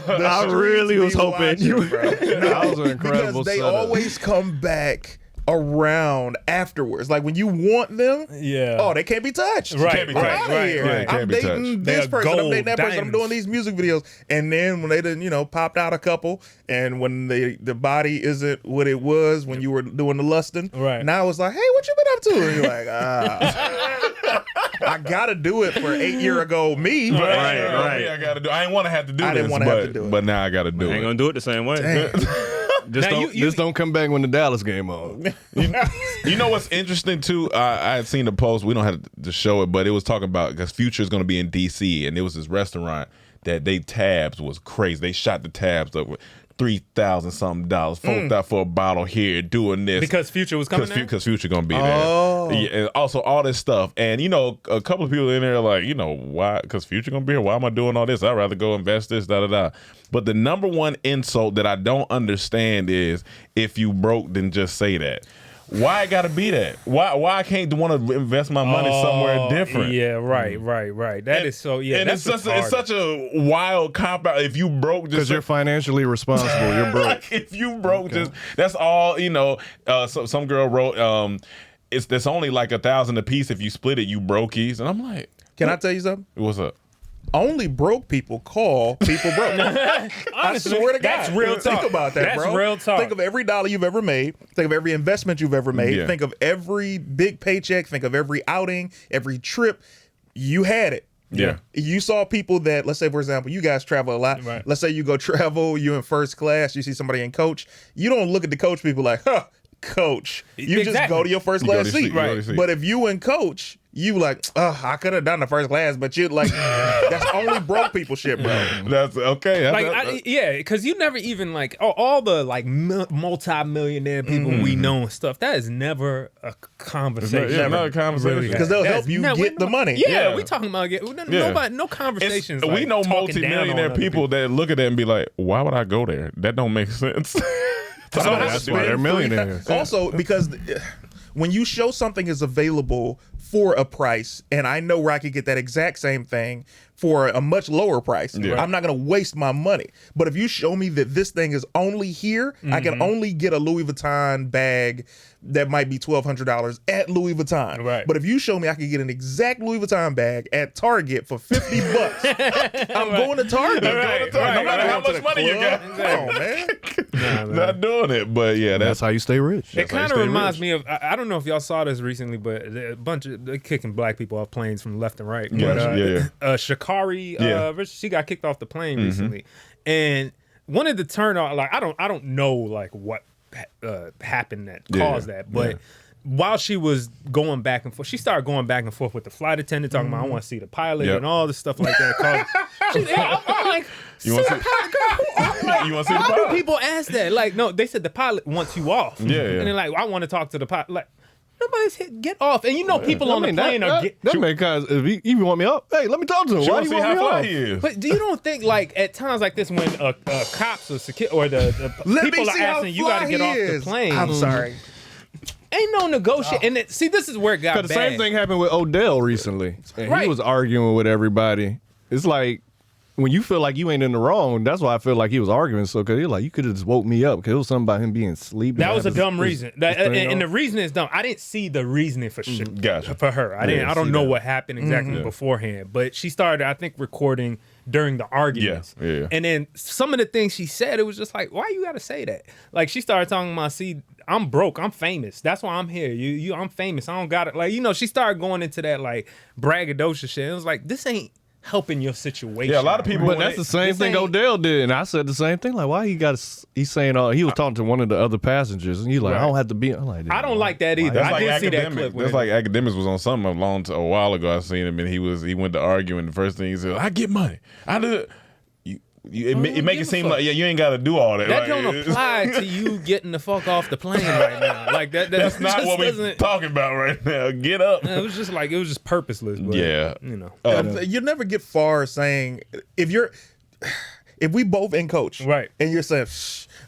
I really was hoping you.
That was an incredible
Because they
setup.
always come back around afterwards. Like when you want them, oh, they can't be touched.
Right,
Get out of here.
right.
I'm
Can't be
dating
touched.
this
They are
person. I'm
gold
dating that person. I'm doing
diamonds.
these music videos, and then when they done, popped out a couple, and when the body isn't what it was when you were doing the lusting,
right?
Now it's like, hey, what you been up to? And you're like, I gotta do it for 8 years ago me.
Right. I gotta do. I didn't want to have to do this.
I didn't want to have to do it.
But now I gotta do
I ain't
it.
gonna do it the same way.
Just don't come back when the Dallas game on.
You know what's interesting too? I had seen the post. We don't have to show it, but it was talking about because Future is going to be in DC, and there was this restaurant that they tabs was crazy. They shot the tabs up with $3,000 something, $4,000 for a bottle here, doing this
Because Future was coming there?
Because Future gonna be
Oh.
there. Yeah, and also all this stuff, and a couple of people in there are like, why? Because Future gonna be here. Why am I doing all this? I'd rather go invest this, da da da. But the number one insult that I don't understand is if you broke, then just say that. Why I gotta be that? Why I can't want to invest my money somewhere different?
Yeah, right. That is so. Yeah,
and
that's
it's such a wild cop out. If you broke, just
Because you're financially responsible. You're broke.
like, if you broke, just that's all. So some girl wrote, that's only like $1,000 a piece. If you split it, you brokies. And I'm like,
Can I tell you something?
what's up?
Only broke people call people broke. I swear to God.
That's real talk.
Think about that,
That's
bro.
real talk.
Think of every dollar you've ever made. Think of every investment you've ever made.
Yeah.
Think of every big paycheck. Think of every outing, every trip. You had it.
Yeah.
You saw people that, let's say, for example, you guys travel a lot.
Right.
Let's say you go travel, you in first class, you see somebody in coach. You don't look at the coach people like, coach. You just
Exactly.
go to your first
You go
class
to your
seat.
seat, you go to your seat.
But if you in coach, you like, I could have done the first class, but you like, that's only broke people shit, bro.
That's okay.
Because you never even all the multi-millionaire people we know and stuff. That is never a conversation.
Yeah, not a conversation.
Because they'll help you get the money.
Yeah, we talking about no conversations.
we know
talking down on
multi-millionaire
other
people that look at that and be like, why would I go there? That don't make sense.
That's why they're millionaires.
Also, because when you show something is available for a price, and I know where I could get that exact same thing for a much lower price, I'm not going to waste my money. But if you show me that this thing is only here, I can only get a Louis Vuitton bag that might be $1,200 at Louis Vuitton.
Right.
But if you show me I can get an exact Louis Vuitton bag at Target for $50, I'm going to Target.
No matter how much money you got.
Come on, man.
Not doing it, but yeah,
That's how you stay rich.
It kind of reminds me of, I don't know if y'all saw this recently, but a bunch of they're kicking black people off planes from left and right. Sha'Carri, she got kicked off the plane recently, and wanted to turn on I don't know what happened that caused that, but while she was going back and forth, she started going back and forth with the flight attendant, talking about I want to see the pilot and all this stuff like that. I'm like,
you want to see
you want to see the pilot? Why do people ask that? Like, no, they said the pilot wants you off.
Yeah.
And they're like, I want to talk to the pilot. Like, nobody's hit, get off. And people on the plane are
that make guys. If you even want me up, hey, let me talk to him. Why do you want me off?
But do you don't think at times like this when cops or security or the people are asking you got to get off the plane?
I'm sorry.
Ain't no negotiation. And see, this is where it got bad.
The same thing happened with Odell recently. And he was arguing with everybody. It's like when you feel like you ain't in the wrong, that's why I feel like he was arguing. So, because you could have just woke me up because it was something about him being asleep.
That was a dumb reason. And the reason is dumb. I didn't see the reasoning for for her. I don't know what happened exactly beforehand. But she started, I think, recording during the arguments.
Yeah.
And then some of the things she said, it was just like, why you got to say that? Like, she started talking about, see, I'm broke. I'm famous. That's why I'm here. I'm famous. I don't got it. Like, she started going into that, like, braggadocious shit. It was like, this ain't helping your situation.
Yeah, a lot of people.
But that's the same thing Odell did, and I said the same thing. Like, why he's saying he was talking to one of the other passengers, and he's like, I don't have to be. I'm like,
I don't like that either. I did see that clip.
That's like Academics was on something a while ago. I seen him, and he went to argue, and the first thing he said, I get money. I do. It make it seem like you ain't got to do all that.
That don't apply to you getting the fuck off the plane right now. Like that's
not what we're talking about right now. Get up.
It was just purposeless. But,
yeah,
you never get far saying if we both in coach,
right,
and you're saying,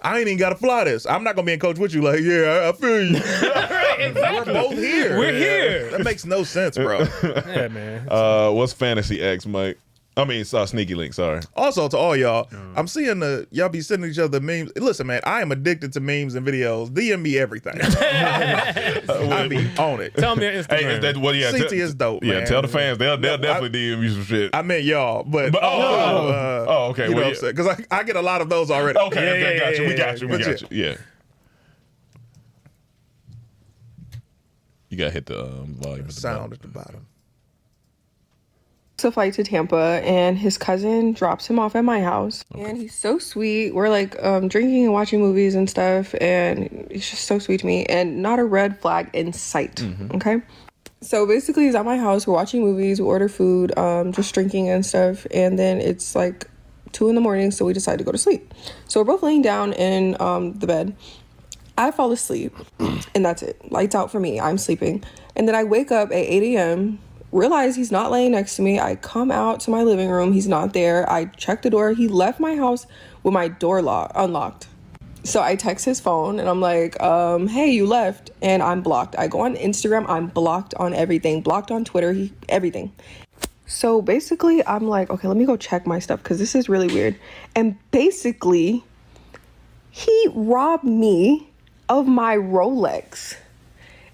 I ain't even got to fly this. I'm not gonna be in coach with you. Like, I feel you.
Right, exactly.
We're both here.
We're here.
That makes no sense, bro.
Yeah, man.
What's Fantasy X, Mike? I mean, Sneaky Link, sorry.
Also, to all y'all, I'm seeing y'all be sending each other memes. Listen, man, I am addicted to memes and videos. DM me everything. I be on it.
Tell me your Instagram.
CT is dope,
yeah,
man.
tell the fans. They'll definitely DM you some shit.
I meant y'all, but
okay.
You know what I'm saying? Because I get a lot of those already.
Okay, got you. We got you. Yeah. You got to hit the volume.
Sound at the bottom.
A flight to Tampa, and his cousin drops him off at my house, and he's so sweet. We're like drinking and watching movies and stuff, and he's just so sweet to me, and not a red flag in sight. Okay, so basically he's at my house, we're watching movies, we order food, just drinking and stuff, and then it's like 2 a.m, so we decide to go to sleep. So we're both laying down in the bed. I fall asleep, and that's it. Lights out for me. I'm sleeping, and then I wake up at 8 a.m, realize he's not laying next to me. I come out to my living room. He's not there. I check the door. He left my house with my door unlocked. So I text his phone and I'm like, hey, you left. And I'm blocked. I go on Instagram. I'm blocked on everything. Blocked on Twitter. Everything. So basically I'm like, okay, let me go check my stuff because this is really weird. And basically he robbed me of my Rolex.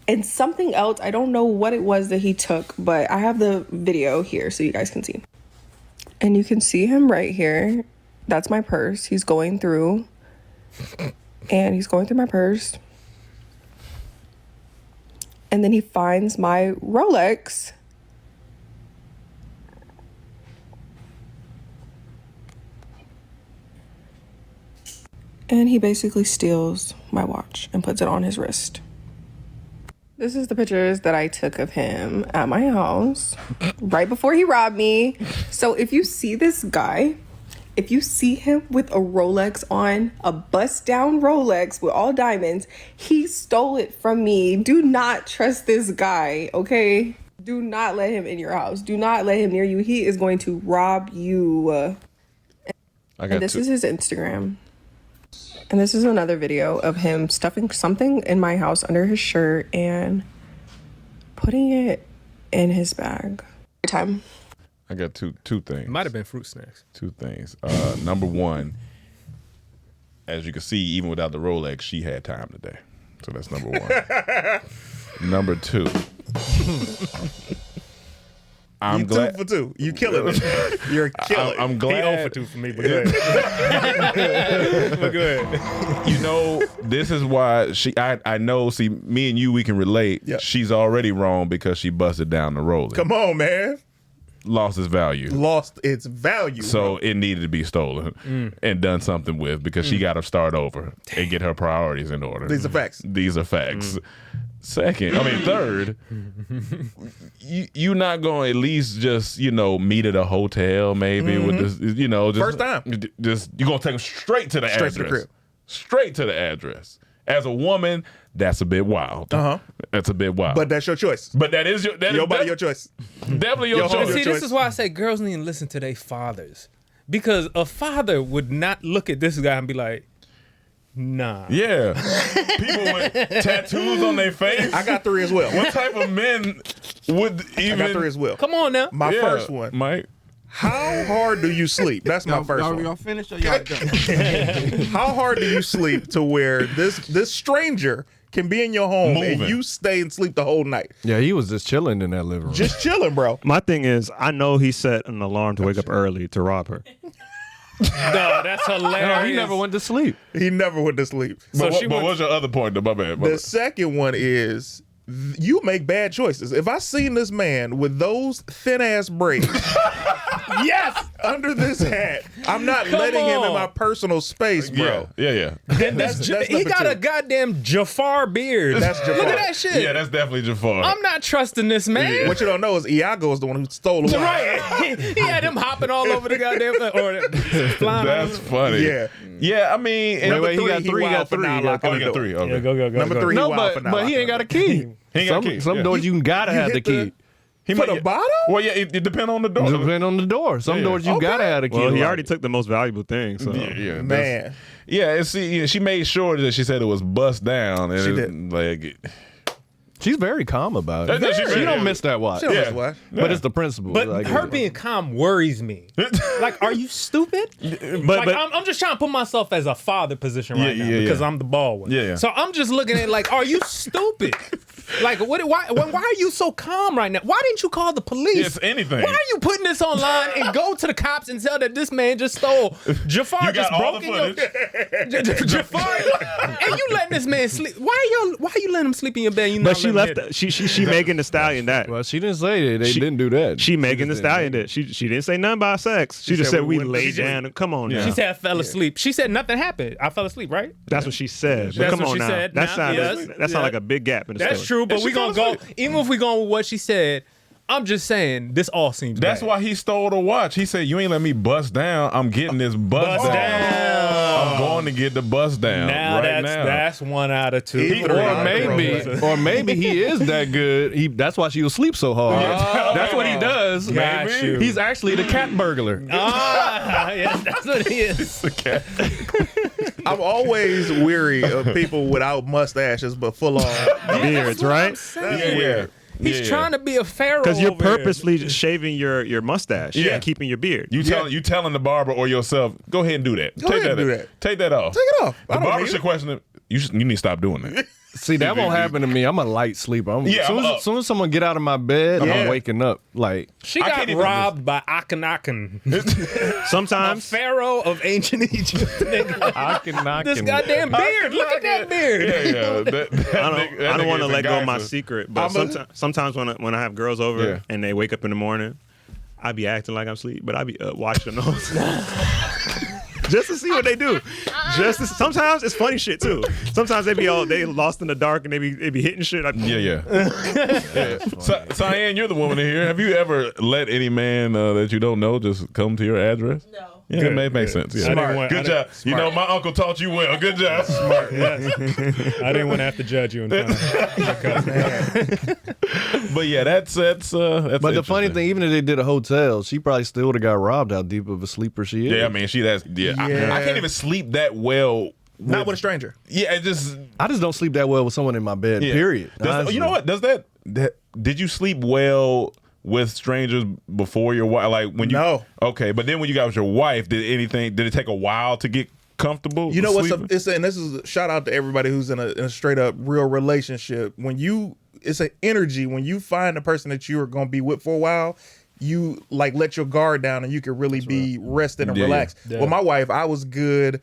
And something else, I don't know what it was that he took, but I have the video here so you guys can see. And you can see him right here. That's my purse. He's going through. And he's going through my purse. And then he finds my Rolex. And he basically steals my watch and puts it on his wrist. This is the pictures that I took of him at my house right before he robbed me. So if you see this guy, if you see him with a Rolex on, a bust down Rolex with all diamonds, he stole it from me. Do not trust this guy, okay? Do not let him in your house. Do not let him near you. He is going to rob you. And this is his Instagram. And this is another video of him stuffing something in my house under his shirt and putting it in his bag. Time.
I got two things.
It might have been fruit snacks.
2 things. Number one, as you can see, even without the Rolex, she had time today. So that's number one. Number 2. I'm glad.
2 for 2. You killing it. You're killing it.
I'm glad.
He 0 for 2 for me, but go ahead. But go ahead.
You know, this is why I know, see, me and you, we can relate.
Yep.
She's already wrong because she busted down the Rolex.
Come on, man.
Lost its value.
Lost its value.
So it needed to be stolen and done something with because she got to start over and get her priorities in order.
These are facts.
Third, you're not going to at least just, meet at a hotel maybe with this, just
first time.
Just you're going to take them straight to the address.
To the crib.
Straight to the address. As a woman, that's a bit wild. That's a bit wild.
But that's your choice.
But that is your
choice.
Definitely your choice.
See, this is why I say girls need to listen to their fathers. Because a father would not look at this guy and be like, nah.
Yeah. People with tattoos on their face.
I got 3 as well.
What type of men would even...
I got 3 as well.
Come on now.
My first one.
Mike.
How hard do you sleep? That's my first one.
Y'all finished or y'all done?
How hard do you sleep to where this stranger can be in your home and you stay and sleep the whole night?
Yeah, he was just chilling in that living room.
Just chilling, bro.
My thing is, I know he set an alarm to wake up early to rob her.
No, that's hilarious.
No, he never went to sleep.
He never went to sleep.
But what's your other point? My bad.
The second one is you make bad choices. If I seen this man with those thin ass braids,
yes,
under this hat, I'm not letting him in my personal space, bro.
Yeah.
Then he got a goddamn Jafar beard.
That's Jafar.
Look at that shit.
Yeah, that's definitely Jafar.
I'm not trusting this man.
What you don't know is Iago is the one who stole the watch.
Right. He had him hopping all over the goddamn or flying.
That's funny.
Yeah.
I mean,
Wait, he got three.
Oh, he got three. Okay.
Yeah, go.
Number 3,
No, but he ain't got a key.
Some
doors you gotta have the key.
For the bottom?
Well, yeah, it depends on the door.
Depend on the door. Some doors you gotta have a key.
Well, he already took the most valuable thing. So.
Yeah,
man.
Yeah, and see, she made sure that she said it was bust down. And
She
did. Like,
she's very calm about it.
She
She don't miss that watch.
She don't miss watch.
But it's the principle.
But
Like,
her being calm worries me. Like, are you stupid?
But
I'm just trying to put myself as a father position right now because I'm the bald one.
Yeah.
So I'm just looking at like, are you stupid? Like, why are you so calm right now? Why didn't you call the police?
Yes, anything.
Why are you putting this online and go to the cops and tell that this man just stole Jafar?
You got
just
all
broke
the
in your Jafar, and you letting this man sleep? Why you letting him sleep in your bed? You
But she left. She Megan Thee Stallion that.
Well, she didn't say they didn't do that.
She Megan Thee Stallion that. She didn't say nothing about sex. She just said we laid down. Come on now.
She said I fell asleep. She said nothing happened. I fell asleep, right?
That's what she said. But
That's
come
what
on
she
now.
said.
That
Now,
sounds
yes,
that sound like a big gap in the
That's
story.
true, but we're gonna go. Even if we go with what she said, I'm just saying this all seems.
that's
bad.
why he stole the watch. He said, "You ain't let me bust down. I'm getting this bust down. I'm going to get the bust down
Now
right
that's 1 out of 2.
Or maybe he is that good. That's why she will sleep so hard. That's what he does.
Got you.
He's actually the cat burglar.
Yes, that's what he is.
I'm always weary of people without mustaches but full on
beards, right?
Yeah.
He's trying to be a pharaoh
Because you're
over here.
purposely just shaving your mustache and keeping your beard.
You telling the barber or yourself, go ahead and do that.
Go ahead and do that.
Take that off.
Take it off.
The barber should question it. You need to stop doing that.
See, that won't happen to me. I'm a light sleeper. As soon as someone get out of my bed, I'm waking up. Like
She got robbed by Akhenaten.
Sometimes.
A pharaoh of ancient Egypt.
Akhenaten.
This goddamn beard. Look at that beard.
I don't want to let go of my secret, but sometimes when I have girls over and they wake up in the morning, I be acting like I'm asleep, but I be watching them. Just to see what they do. Sometimes it's funny shit too. Sometimes they lost in the dark and they be hitting shit.
Cyan, you're the woman in here. Have you ever let any man that you don't know just come to your address? No. Yeah, it makes sense. Yeah.
Smart.
Good job.
Smart.
You know, my uncle taught you well. Good job.
Smart. Yes. I didn't want to have to judge you in time.
But yeah, that's. But
the funny thing, even if they did a hotel, she probably still would have got robbed. How deep of a sleeper she is.
Yeah, I mean, I can't even sleep that well.
Not with a stranger.
Yeah,
I just don't sleep that well with someone in my bed.
Yeah.
Period.
You know what? Did you sleep well with strangers before your wife? Like when you?
No.
Okay, but then when you got with your wife, did it take a while to get comfortable?
You know what's
sleeping?
and this is a shout out to everybody who's in a straight up real relationship. It's an energy when you find a person that you are going to be with for a while. You like let your guard down and you can really be rested and relaxed.
Yeah.
Well, my wife, I was good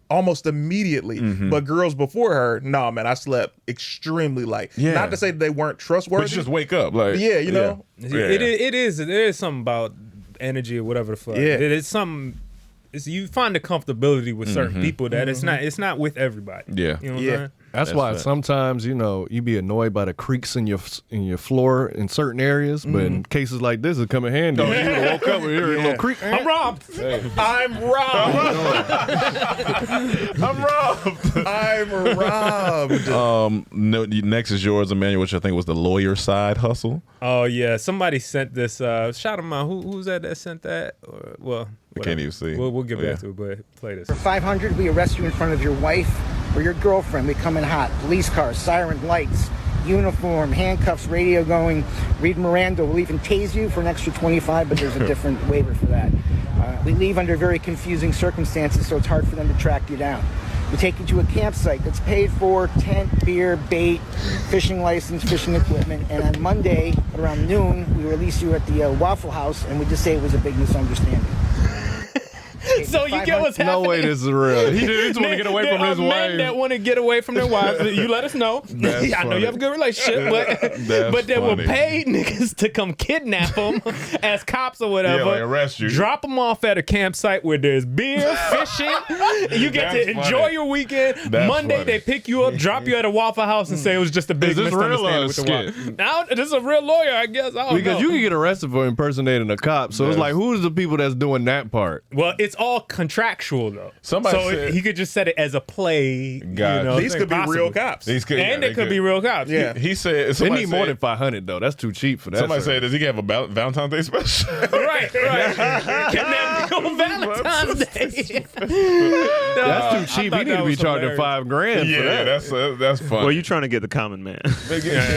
almost immediately, but girls before her, no, man, I slept extremely light.
Yeah.
Not to say that they weren't trustworthy.
But you just wake up like
you know.
Yeah.
It is something about energy or whatever the fuck.
Yeah.
It is something. You find the comfortability with certain people that it's not with everybody.
Yeah.
You know what I'm saying?
That's why sometimes you be annoyed by the creaks in your floor in certain areas, but in cases like this, it come in handy. You would've woke up and hear a little creak.
I'm robbed.
I'm robbed.
I'm robbed.
I'm robbed.
No, next is yours, Emmanuel, which I think was the lawyer side hustle.
Oh yeah, somebody sent this. Shout him out. Who's that sent that? Well,
I can't even see.
We'll get back to it, but play this.
For $500, we arrest you in front of your wife or your girlfriend. We come in hot. Police cars, siren lights, uniform, handcuffs, radio going, read Miranda. We'll even tase you for an extra $25, but there's a different waiver for that. We leave under very confusing circumstances, so it's hard for them to track you down. We take you to a campsite that's paid for, tent, beer, bait, fishing license, fishing equipment, and on Monday at around noon, we release you at the Waffle House, and we just say it was a big misunderstanding.
So you get what's happening.
No way this is real. He just want to get away from his
men
wife.
that want to get away from their wives. You let us know. I know you have a good relationship, but they will pay niggas to come kidnap them as cops or whatever.
Yeah, like arrest you.
Drop them off at a campsite where there's beer, fishing. You get to enjoy your weekend. Monday they pick you up, drop you at a Waffle House, and say it was just a big misunderstanding with the wife. Now this is a real lawyer, I guess. I don't
Because
know.
you can get arrested for impersonating a cop. So it's like, who's the people that's doing that part?
Well, it's all contractual though.
Somebody
so
said-
he could just set it as a play.
Gotcha.
You know,
These could be real cops.
These could,
And they could be real cops.
Yeah.
He said
They
somebody
need more
said-
than 500 though. That's too cheap for that.
Somebody
service.
said, does he have a Valentine's Day special?
Right. Kidnap you on Valentine's Day.
That's too cheap. He need to be charging $5,000 for that.
That's fun.
Well, you trying to get the common man.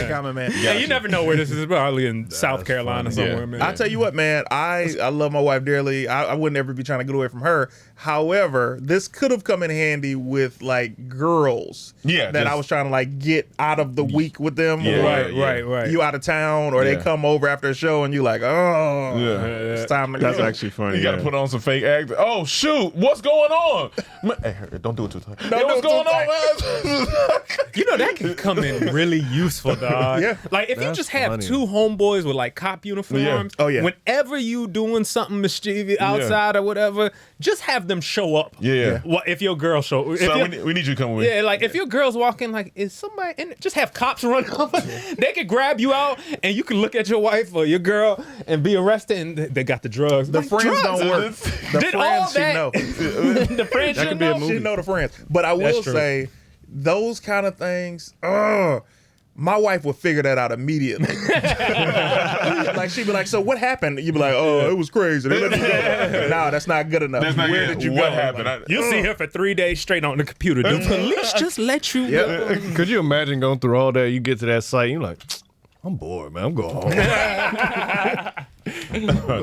Common man.
Yeah, you never know where this is. Probably in South Carolina somewhere, man.
I tell you what, man, I love my wife dearly. I wouldn't ever be trying to get away from her. However, this could have come in handy with like girls that I was trying to like get out of the week with them.
Right.
You out of town, or they come over after a show and you like, it's time to go.
That's actually funny.
You got to put on some fake act. Oh shoot, what's going on? Hey, don't do it too tight. Hey, what's going on, man?
You know that can come in really useful, dog.
Yeah.
Like if you
That's
just have
funny.
two homeboys with like cop uniforms.
Oh, yeah.
Whenever you doing something mischievous outside or whatever, just have them show up.
Yeah.
Well, if your girl show, if
So
your-
we need you to come with.
yeah, like if your girl's walking, like is somebody in? Just have cops run over. They could grab you out, and you can look at your wife or your girl and be arrested. And they got the drugs.
The
Like,
friends
drugs?
don't work. The
Did all
friends should
that-
know.
The friends
That
should
could be a
know.
movie.
She know the friends. But I will
That's true.
say, those kind of things, my wife would figure that out immediately. Like she'd be like, "So what happened?" You'd be like, "Oh, it was crazy. They let me go." No, that's not good enough.
That's not
Where
good.
did you
What
go?
happened?
Like,
You'll see her for 3 days straight on the computer. The police just let you go.
Could you imagine going through all that? You get to that site, you're like, I'm bored, man. I'm going home.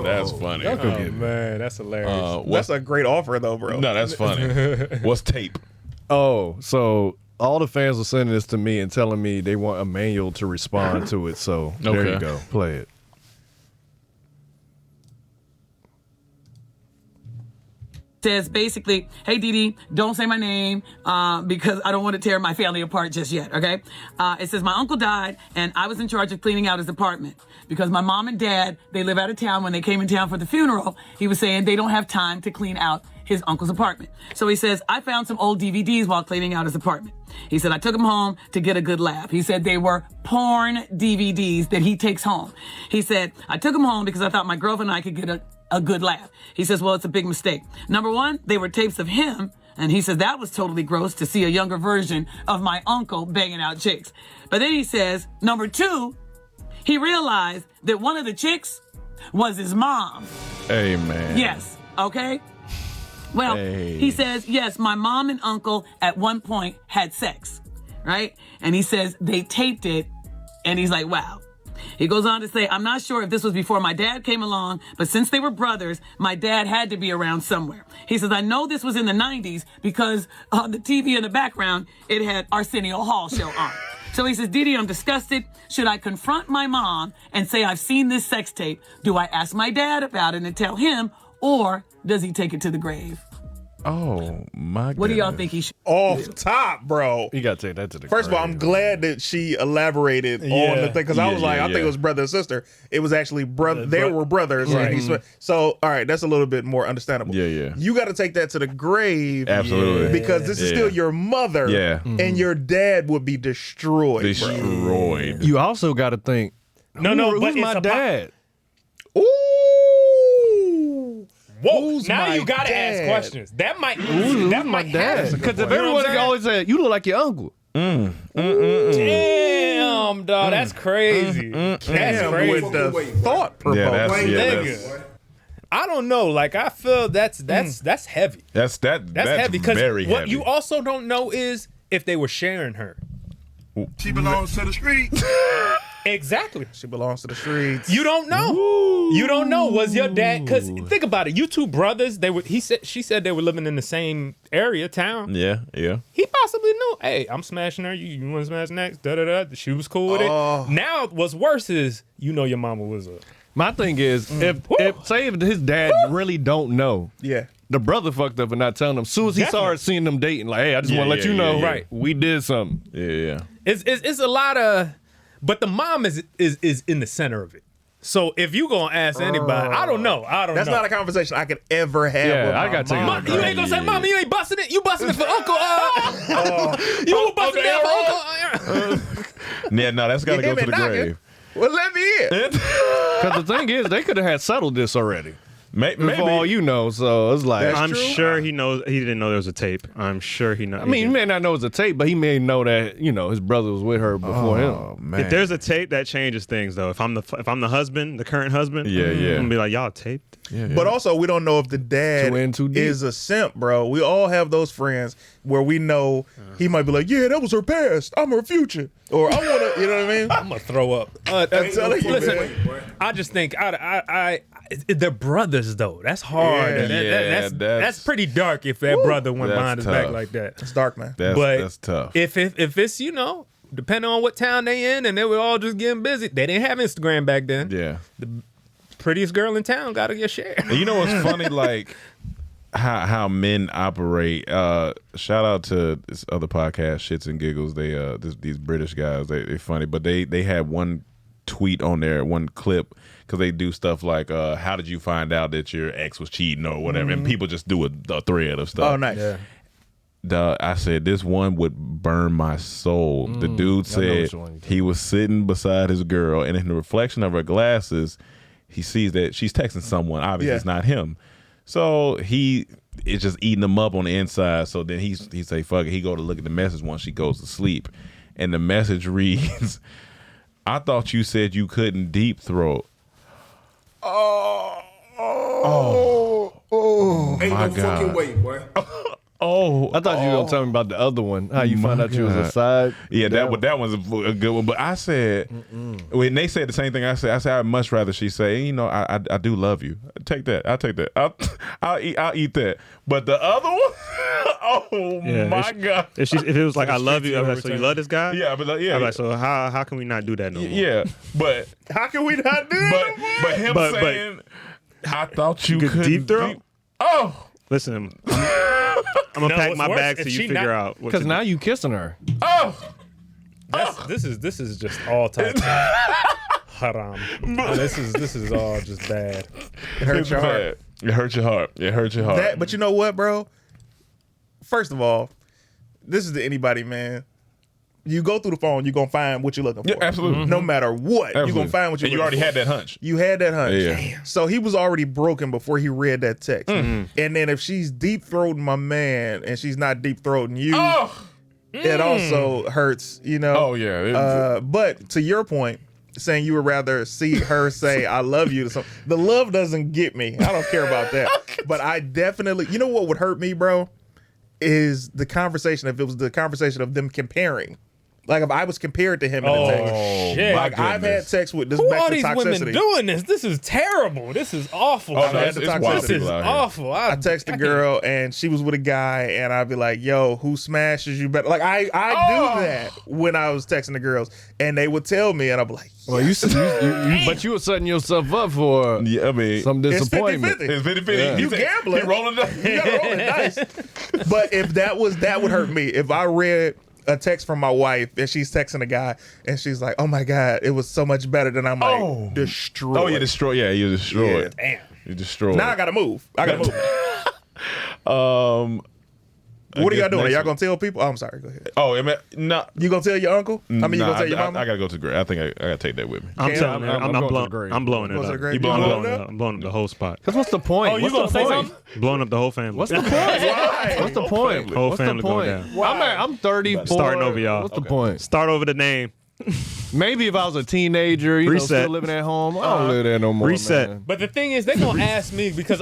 That's funny.
Oh, man, that's hilarious.
that's a great offer, though, bro.
No, that's funny. What's tape?
Oh, so all the fans were sending this to me and telling me they want a manual to respond to it. So there
Okay.
you go. Play it.
Says basically, hey Dee, don't say my name because I don't want to tear my family apart just yet, okay? It says my uncle died and I was in charge of cleaning out his apartment because my mom and dad, they live out of town. When they came in town for the funeral, he was saying they don't have time to clean out his uncle's apartment. So he says, I found some old DVDs while cleaning out his apartment. He said, I took them home to get a good laugh. He said they were porn DVDs that he takes home. He said, I took them home because I thought my girlfriend and I could get a good laugh. He says, well, it's a big mistake. Number one, they were tapes of him. And he says that was totally gross to see a younger version of my uncle banging out chicks. But then he says, number two, he realized that one of the chicks was his mom.
Hey, man.
Yes. Okay. Well, he says, yes, my mom and uncle at one point had sex, right? And he says they taped it, and he's like, wow. He goes on to say, I'm not sure if this was before my dad came along, but since they were brothers, my dad had to be around somewhere. He says, I know this was in the 90s because on the TV in the background, it had Arsenio Hall show on. So he says, Dee, I'm disgusted. Should I confront my mom and say I've seen this sex tape? Do I ask my dad about it and tell him, or does he take it to the grave?
Oh, my God.
What do y'all think he should
Off top, bro.
You got to take that to the
First of all, I'm glad that she elaborated on the thing because I was like, I think it was brother and sister. It was actually brother. They were brothers.
Right.
And so, all right, that's a little bit more understandable.
Yeah.
You got to take that to the grave.
Absolutely.
Because this is still your mother.
Yeah.
And your dad would be destroyed.
Destroyed.
You also got to think,
No,
who's
but
my
it's
dad?
Ooh.
Whoa!
Who's
now
my
you gotta
dad?
ask questions. That might
Who's
that
my
might
dad?
happen.
Because if
You know what
everyone
I'm saying?
always said, you look like your uncle.
Damn, dog, that's crazy. That's crazy.
With the thought provoking.
Nigga. I don't know. Like I feel that's heavy.
That's
heavy because
very
what
heavy.
you also don't know is if they were sharing her.
She belongs to the streets.
Exactly.
She belongs to the streets.
You don't know.
Ooh.
You don't know. Was your dad? Because think about it. You two brothers. They were. She said they were living in the same area, town.
Yeah.
He possibly knew. Hey, I'm smashing her. You want to smash next? Da da da. She was cool with it. Now, what's worse is your mama was a.
My thing is, if say if his dad really don't know, the brother fucked up and not telling them. As soon as he started seeing them dating, like, hey, I just want to let you know, right? We did something.
Yeah.
It's a lot of, but the mom is in the center of it. So if you gonna ask anybody, I don't know.
That's not a conversation I could ever have. With
I got to
mom. You ain't gonna say, "Mama, you ain't busting it. You busting it for Uncle." You busting it for Uncle.
Yeah, no, that's got to go to the grave.
Well, let me in.
Because the thing is, they could have had settled this already.
Maybe.
For all you know, so it's like
I'm sure he knows. He didn't know there was a tape. I'm sure he knows.
I mean, he may not know it's a tape, but he may know that his brother was with her before him.
Man.
If there's a tape, that changes things, though. If I'm the husband, the current husband, I'm gonna be like, y'all taped.
Yeah.
But also, we don't know if the dad is a simp, bro. We all have those friends where we know he might be like, yeah, that was her past. I'm her future. Or I want to, you know what I mean?
I'm gonna throw up.
I'm telling you,
listen, I just think they're brothers though. That's hard. That's pretty dark if that brother went behind his back like that.
It's dark, man.
That's tough.
If it's depending on what town they in and they were all just getting busy, they didn't have Instagram back then.
Yeah.
The prettiest girl in town got to get shared.
And you know what's funny? Like how men operate. Shout out to this other podcast, Shits and Giggles. They these British guys. They funny, but they had one tweet on there, one clip, because they do stuff like, how did you find out that your ex was cheating or whatever, and people just do a thread of stuff.
Oh, nice.
Yeah. I said this one would burn my soul. The dude said he was sitting beside his girl, and in the reflection of her glasses, he sees that she's texting someone. Obviously, it's not him. So he is just eating them up on the inside. So then he say, fuck it. He go to look at the message once she goes to sleep. And the message reads, I thought you said you couldn't deep throat.
Ain't
my
no
God.
fucking way, boy.
I thought you were gonna tell me about the other one. How you found out you was a side.
Yeah, that one's a good one. But I said, when they said the same thing, I said I'd much rather she say, I do love you. Take that. I'll take that. I'll eat that. But the other one, my God.
If it was like I love you, I'm like, so you love this guy?
Yeah, but
I'm like, so how can we not do that no more?
Yeah, but
how can we not do that?
But him saying, I thought you could
deep throat.
Listen,
I'm gonna pack my bag so you figure out.
Because now you kissing her.
This is just all time haram. This is all just bad.
It hurts your heart.
It hurts your heart. It hurts your heart.
But you know what, bro? First of all, this is to anybody, man. You go through the phone, you're going to find what you're looking for.
Yeah, absolutely.
No matter what,
Absolutely.
you're going to find what you're
and you
looking
already
for.
had that hunch.
You had that hunch.
Yeah.
So he was already broken before he read that text. And then if she's deep-throating my man and she's not deep-throating you, it also hurts,
Oh, yeah.
But to your point, saying you would rather see her say, I love you to something. The love doesn't get me. I don't care about that. But I definitely, you know what would hurt me, bro? Is the conversation, if it was the conversation of them comparing. Like if I was compared to him in the text.
Shit.
Like I've had sex with this
Who
back
are
to
these
toxicity.
women doing this? This is terrible. This is awful.
Oh, no, it's wild
this is
people out here.
awful.
I text a girl and she was with a guy and I'd be like, yo, who smashes you better? Like I do that when I was texting the girls and they would tell me and I'd be like, yes.
Well, but you were setting yourself up for some disappointment.
It's 50-50.
It's 50-50.
You gambling.
He rolling the
You gotta roll the dice. But if that would hurt me. If I read a text from my wife and she's texting a guy and she's like, oh my God, it was so much better than I'm like, destroyed.
Oh, you destroyed. Yeah, you destroyed.
Yeah. Damn.
You destroyed.
Now I gotta move. What are y'all doing? Are y'all gonna tell people? Oh, I'm sorry. Go ahead.
Oh, no.
You gonna tell your uncle? I mean, you gonna tell your mama?
I gotta go to the grave. I think I gotta take that with me.
I'm telling you, I'm blowing it
Go to the
up.
grave?
You blowing it up? I'm blowing up the whole spot.
Because what's the point?
Oh, you gonna say something?
Blowing up the whole family.
What's the point?
Why?
What's the point?
Whole
What's
family
the
going
point?
down.
I'm 34.
Starting over, y'all.
What's the point?
Start over the name.
Maybe if I was a teenager,
Reset.
still living at home, I don't live there no more.
Reset.
Man.
But the thing is, they're gonna ask me because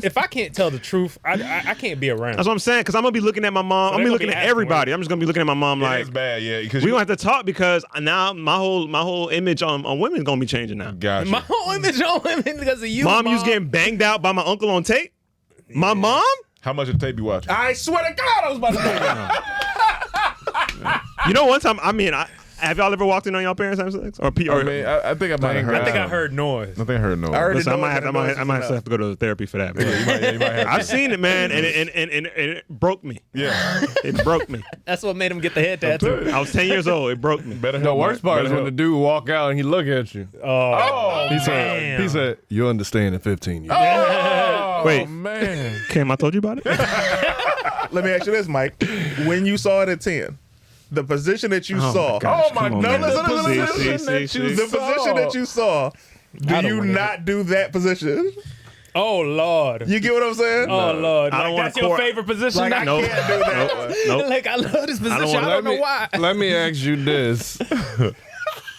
if I can't tell the truth, I can't be around.
That's what I'm saying. Because I'm gonna be looking at my mom.
So
I'm gonna be
they're
looking
gonna
at
be
everybody. I'm just gonna be looking at my mom like,
it's bad, yeah.
we gonna have to talk because now my whole image on women is gonna be changing now.
Gotcha.
My whole image on women because of you.
Mom, you was getting banged out by my uncle on tape. My mom?
How much of the tape you watching?
I swear to God, I was about to say that.
You know, one time, Have y'all ever walked in on y'all parents having sex? Or
I think I might have heard.
I think I heard noise.
I think I heard noise.
Listen, I might have to go to therapy for that.
You might have
I've seen it, man, and it broke me.
Yeah,
it broke me.
That's what made him get the head tattoo.
I was 10 years old. It broke me.
The worst part is when the dude walk out and he look at you.
Oh,
he said, "You'll understand in 15 years."
Wait,
man,
Cam, I told you about it.
Let me ask you this, Mike. When you saw it at 10, the position that you saw. The position that you saw. Do you not do that position?
Oh Lord!
You get what I'm saying?
Oh Lord!
I don't want
that's your favorite position.
Like, I can't do that one.
Nope.
Like I love this position. I don't know why.
Let me ask you this.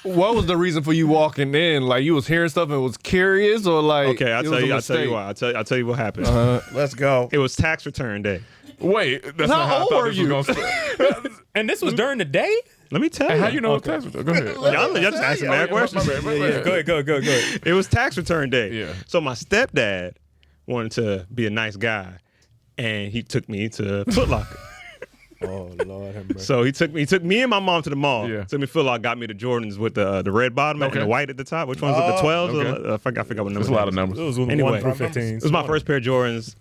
What was the reason for you walking in? Like you was hearing stuff and was curious, or like?
Okay, I'll tell you why. I'll tell you what happened.
Let's go.
It was tax return day.
Wait, that's not how
old
I thought
were
this
you?
was gonna
And this was during the day.
Let me tell you.
How you know tax return? Go ahead.
Y'all just asking mad questions.
Go ahead.
It was tax return day.
Yeah.
So my stepdad wanted to be a nice guy, and he took me to Foot Locker.
Oh Lord, have mercy.
So he took me and my mom to the mall.
Yeah.
Took me to Foot Locker, got me the Jordans with the red bottom and the white at the top. Which ones are the 12s?
Okay.
I forgot what number.
There's a lot of numbers.
It was
Anyway,
1 through 15.
It was my first pair of Jordans.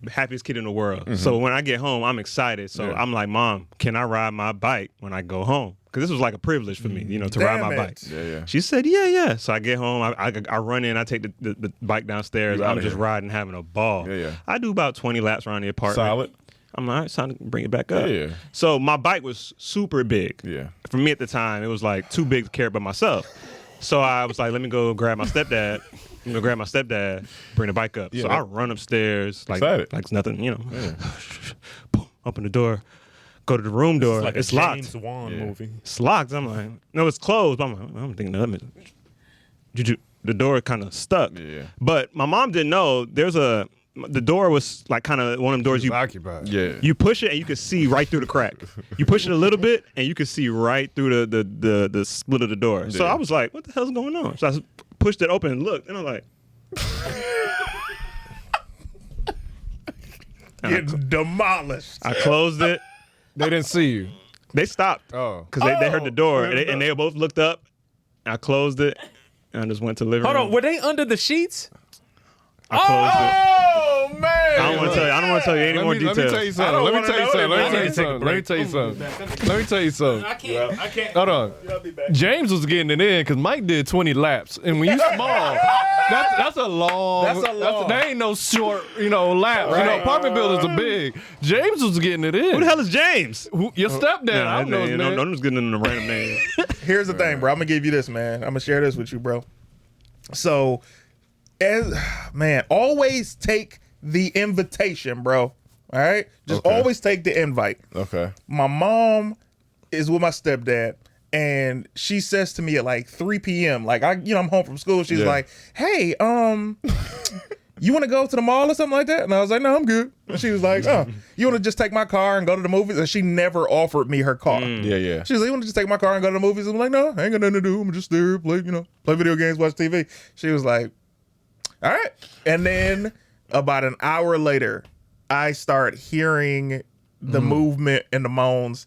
Happiest kid in the world. So when I get home, I'm excited. So I'm like, Mom, can I ride my bike when I go home? Because this was like a privilege for me, to ride my bike.
Yeah.
She said, yeah. So I get home, I run in, I take the bike downstairs. I'm just riding, having a ball.
Yeah.
I do about 20 laps around the apartment.
Solid.
I'm like, all right, it's time to bring it back up.
Yeah.
So my bike was super big.
Yeah.
For me at the time, it was like too big to carry by myself. So I was like, let me go grab my stepdad. I'm gonna grab my stepdad, bring the bike up.
Yeah.
So I run upstairs like it's nothing, Boom, open the door, go to the room door.
Like
it's
a
locked.
James Wan movie.
It's locked. I'm like, no, it's closed. I'm thinking, the door kind of stuck.
Yeah.
But my mom didn't know the door was like kind of one of them doors you
occupied.
Yeah.
You push it and you can see right through the crack. You push it a little bit and you can see right through the split of the door. So I was like, what the hell's going on? So I pushed it open and looked, and I'm like,
Getting demolished.
I closed it.
They didn't see you.
They stopped.
Oh.
Because they heard the door and they both looked up. I closed it and I just went to the living room.
Hold on, were they under the sheets?
I closed it.
Oh man!
I don't want to tell you any more details.
Let me tell you something. Let me tell you something.
I can't.
Hold on. James was getting it in because Mike did 20 laps, and when you small, that's a long. That ain't no short, lap.
Right.
Apartment buildings are big. James was getting it in.
Who the hell is James?
Your stepdad. I don't know his name.
I'm just getting in a random name.
Here's the thing, bro. I'm gonna give you this, man. I'm gonna share this with you, bro. So, always take the invitation, bro. All right, just always take the invite.
Okay.
My mom is with my stepdad, and she says to me at like 3 p.m. Like I'm home from school. She's like, "Hey, you want to go to the mall or something like that?" And I was like, "No, I'm good." And she was like, "Oh, you want to just take my car and go to the movies?" And she never offered me her car.
Yeah.
She was like, "You want to just take my car and go to the movies?" I'm like, "No, I ain't got nothing to do. I'm just there, play video games, watch TV." She was like, "All right." And then about an hour later, I start hearing the movement and the moans.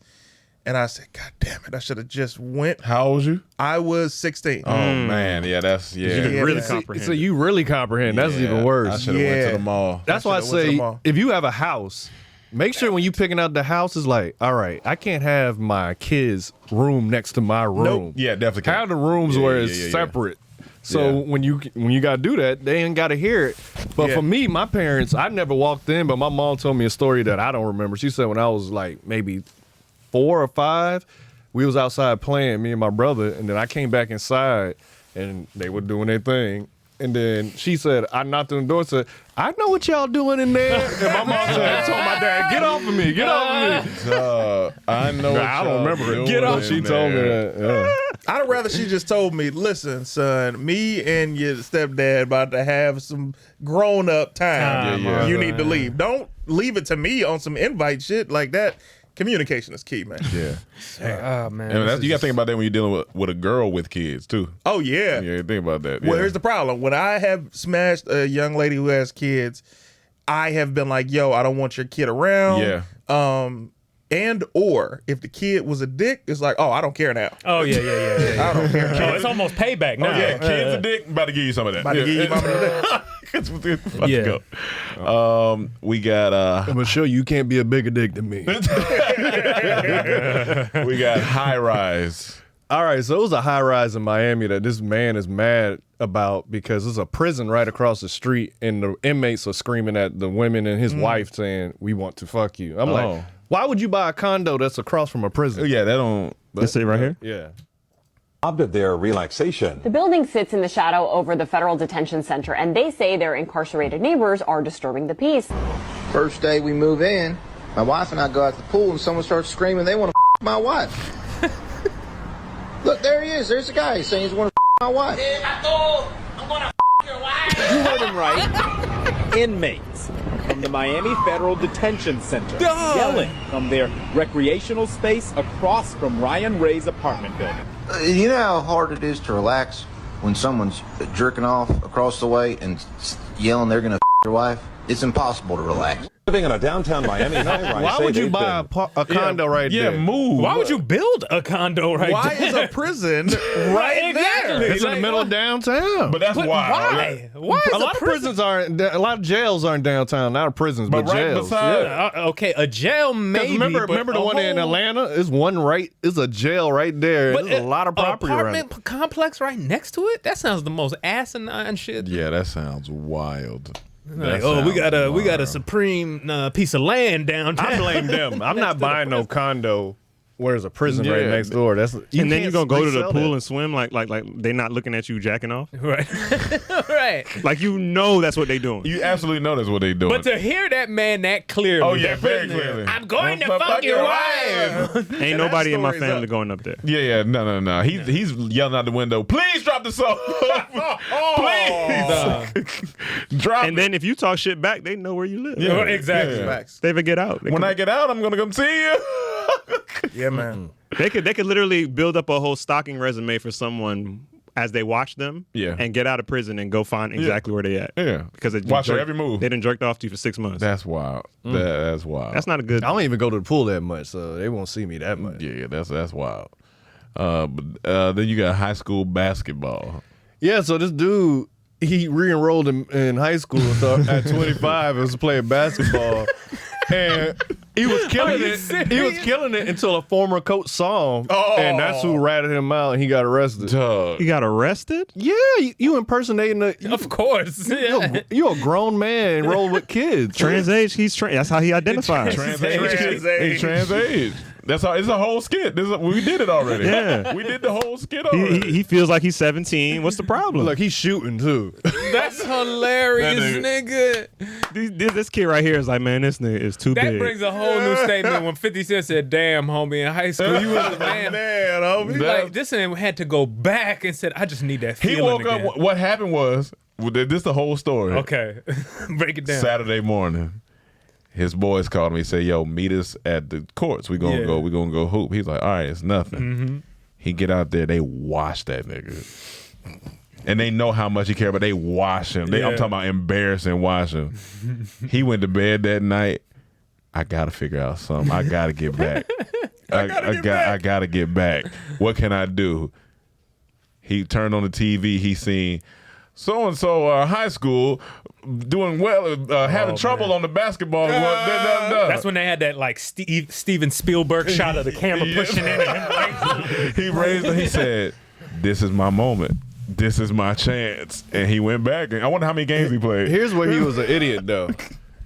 And I said, God damn it, I should have just went.
How old was you?
I was 16.
Oh man, yeah, that's
You can really comprehend.
So you really comprehend. That's even worse.
I should have went to the mall.
That's why I say, if you have a house, make sure when you picking out the house, it's like, all right, I can't have my kids' room next to my room.
Nope. Yeah, definitely.
Have the rooms where it's separate. So when you got to do that, they ain't got to hear it. But for me, my parents, I never walked in, but my mom told me a story that I don't remember. She said when I was like maybe 4 or 5, we was outside playing, me and my brother, and then I came back inside and they were doing their thing. And then she said, I knocked on the door and said, I know what y'all doing in there. And my mom told my dad, get off of me, get off of me.
I know what
I don't remember it.
Get off.
She told me that.
I'd rather she just told me, listen, son, me and your stepdad about to have some grown-up time. You need to leave. Don't leave it to me on some invite shit like that. Communication is key, man.
Yeah.
Oh, man.
And you got to think about that when you're dealing with a girl with kids, too.
Oh, yeah.
Yeah, think about that.
Well, here's the problem. When I have smashed a young lady who has kids, I have been like, yo, I don't want your kid around.
Yeah.
And or if the kid was a dick, it's like, oh, I don't care now.
Oh yeah.
I don't care.
Oh, it's almost payback now.
Oh, yeah, kid's a dick. About to give you some of that.
About to give you mama
the dick. Go. We got.
I'm gonna show you can't be a bigger dick than me.
We got high rise.
All right, so it was a high rise in Miami that this man is mad about because there's a prison right across the street, and the inmates are screaming at the women and his wife saying, "We want to fuck you." I'm like, why would you buy a condo that's across from a prison?
Yeah, they don't.
Let's see right here.
Yeah.
Of their relaxation.
The building sits in the shadow over the federal detention center, and they say their incarcerated neighbors are disturbing the peace.
First day we move in, my wife and I go out to the pool, and someone starts screaming they want to f my wife. Look, there he is. There's the guy. He's saying he's want to f my wife.
I'm gonna f your wife. You heard him right. Inmates from the Miami Federal Detention Center yelling from their recreational space across from Ryan Ray's apartment building.
You know how hard it is to relax when someone's jerking off across the way and yelling they're going to f your wife? It's impossible to relax.
Living in a downtown Miami high-rise.
Why would you buy a condo right there?
Move.
Why would you build a condo right
Why
there?
is a prison right there?
It's in the middle of downtown.
But that's wild.
Why? Why is
a lot of prisons aren't. A lot of jails aren't downtown. Not prisons, but
right
jails.
beside.
Okay, a jail maybe.
Remember the one in Atlanta? It's one right. It's a jail right there.
But
There's a lot of property around.
Apartment complex right next to it. That sounds the most asinine shit.
Yeah, that sounds wild.
Like, we got a supreme piece of land downtown.
I blame them. I'm not buying no condo where there's a prison right next door. That's
and then you're gonna go to the pool and swim like they not looking at you jacking off.
Right. Right.
Like you know that's what they doing.
You absolutely know that's what they doing.
But to hear that man that clearly.
Oh yeah, very clearly.
I'm going to fuck your wife.
Ain't nobody in my family going up there.
Yeah, no. He's yelling out the window. Please drop the song. Please. Drop.
And then if you talk shit back, they know where you live.
Yeah, exactly.
Yeah.
They ever get out.
When I get out, I'm gonna come see you.
Yeah, man.
They could literally build up a whole stalking resume for someone as they watch them and get out of prison and go find exactly where they at.
Yeah.
Because
watch their every move.
They done jerked off to you for 6 months.
That's wild. That's wild.
That's not a good.
I don't even go to the pool that much, so they won't see me that much.
Yeah, that's wild. But then you got high school basketball.
Yeah, so this dude, he re-enrolled in high school at 25 and was playing basketball. And he was killing it. He was killing it until a former coach saw him, and that's who ratted him out, and he got arrested.
He got arrested?
Yeah, you impersonating
of course. Yeah.
You're a grown man enrolled with kids.
Trans age. That's how he identifies.
Trans age. That's how. It's a whole skit. We did it already.
Yeah,
we did the whole skit already.
He feels like he's 17. What's the problem?
Look, he's shooting too.
That's hilarious, nigga.
This kid right here is like, man, this nigga is too big.
That brings a whole new statement when 50 Cent said, "Damn, homie, in high school you was a man."
Man, homie.
Like this man had to go back and said, "I just need that feeling."
He woke
again.
up. What happened was this is the whole story.
Okay, break it down.
Saturday morning. His boys called me and said, "Yo, meet us at the courts. We gonna go. We gonna go hoop." He's like, "All right, it's nothing."
Mm-hmm.
He get out there. They wash that nigga, and they know how much he care, but they wash him. I'm talking about embarrassing wash him. He went to bed that night. I gotta figure out something. I gotta get back. I gotta get back. What can I do? He turned on the TV. He seen so-and-so high school doing well, having trouble on the basketball.
That's when they had that like Steven Spielberg shot of the camera pushing in.
He raised it. He said, "This is my moment. This is my chance." And he went back. And I wonder how many games he played.
Here's where he was an idiot, though.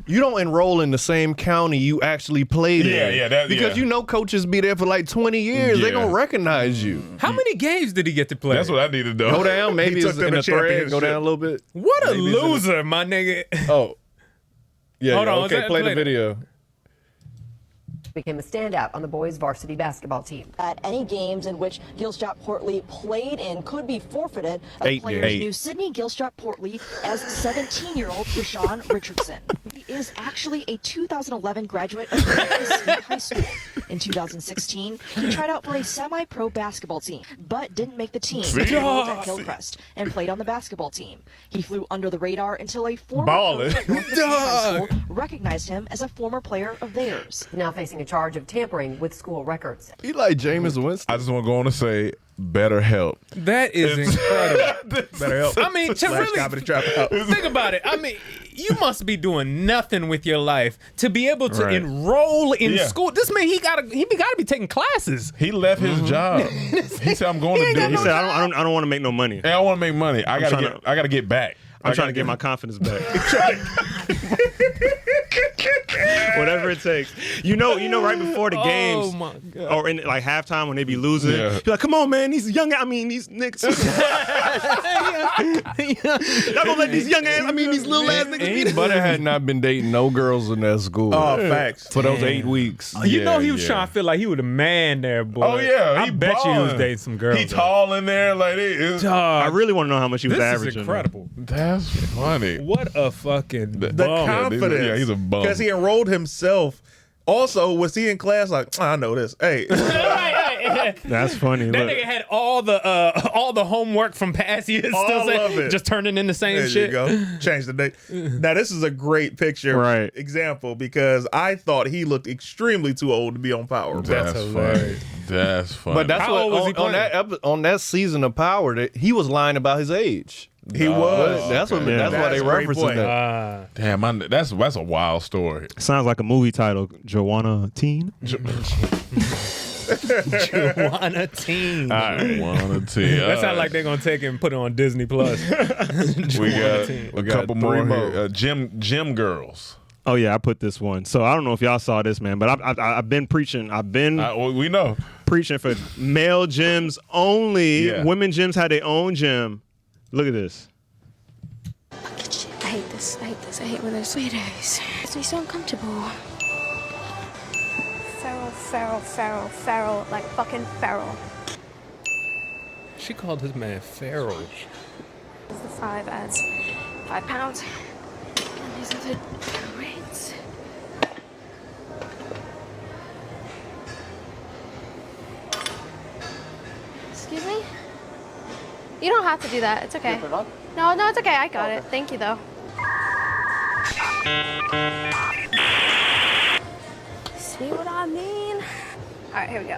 You don't enroll in the same county you actually played in. Because you know coaches be there for like 20 years. They gonna recognize you.
How many games did he get to play?
That's what I need to know.
Go down, maybe it's in the thread. Go down a little bit.
What a loser, my nigga.
Oh. Yeah,
Hold on,
okay, play the video.
Became a standout on the boys' varsity basketball team. At any games in which Gilstrap Portly played in could be forfeited. Players knew Sydney Gilstrap Portly as 17-year-old Rashawn Richardson. He is actually a 2011 graduate of Memphis High School. In 2016, he tried out for a semi-pro basketball team, but didn't make the team. He enrolled at Hillcrest and played on the basketball team. He flew under the radar until a former coach at North High School, recognized him as a former player of theirs. Now facing a charge of tampering with school records.
He like Jameis Winston.
I just want to go on and say, better help.
That is incredible.
Better help.
I mean, to really
Comedy Trap House.
think about it. I mean, you must be doing nothing with your life to be able to enroll in school. This man, he gotta be taking classes.
He left his job. He said, "I'm going to do."
He said, "I don't want to make no money.
I want to make money. I gotta get back.
I'm trying to get my confidence back. Whatever it takes. You know, right before the games,
my God.
or in like halftime when they be losing, you're like, "Come on, man, these young, these niggas, y'all gonna let these young ass, these little ass niggas beat us."
Butter had not been dating no girls in that school.
Oh, facts.
For those 8 weeks.
You know he was trying to feel like he was a man there, boy.
Oh yeah,
I bet you he was dating some girls.
He tall in there, like it.
I really want to know how much he was
This
averaging.
is incredible.
That's funny.
What a fucking
The
bum.
confidence.
Yeah, he's a bum.
Because he enrolled himself. Also, was he in class like, I know this. Hey.
That's funny.
That
Look.
nigga had all the homework from past years
All
still
of it.
just turning in the same
There
shit.
you go. Change the date. Now, this is a great picture example because I thought he looked extremely too old to be on Power.
That's hilarious. That's funny.
But that's
How
what
old was he
on that season of Power, that he was lying about his age.
He was.
That's why they referencing that.
Damn, that's a wild story.
Sounds like a movie title. Joanna Teen.
Joanna Teen.
Joanna Teen.
That sounds like they're gonna take it and put it on Disney Plus.
We got a couple more here. Gym girls.
Oh yeah, I put this one. So I don't know if y'all saw this, man, but I've been preaching.
We know
preaching for male gyms only.
Yeah.
Women gyms had their own gym. Look at this.
I hate this. I hate when there's weirdos. It makes me so uncomfortable. Feral, like fucking feral.
She called his man feral.
The 5 adds 5 pounds. And these are the weights. Excuse me? You don't have to do that. It's okay. No, it's okay. I got it. Thank you, though. See what I mean? All right, here we go.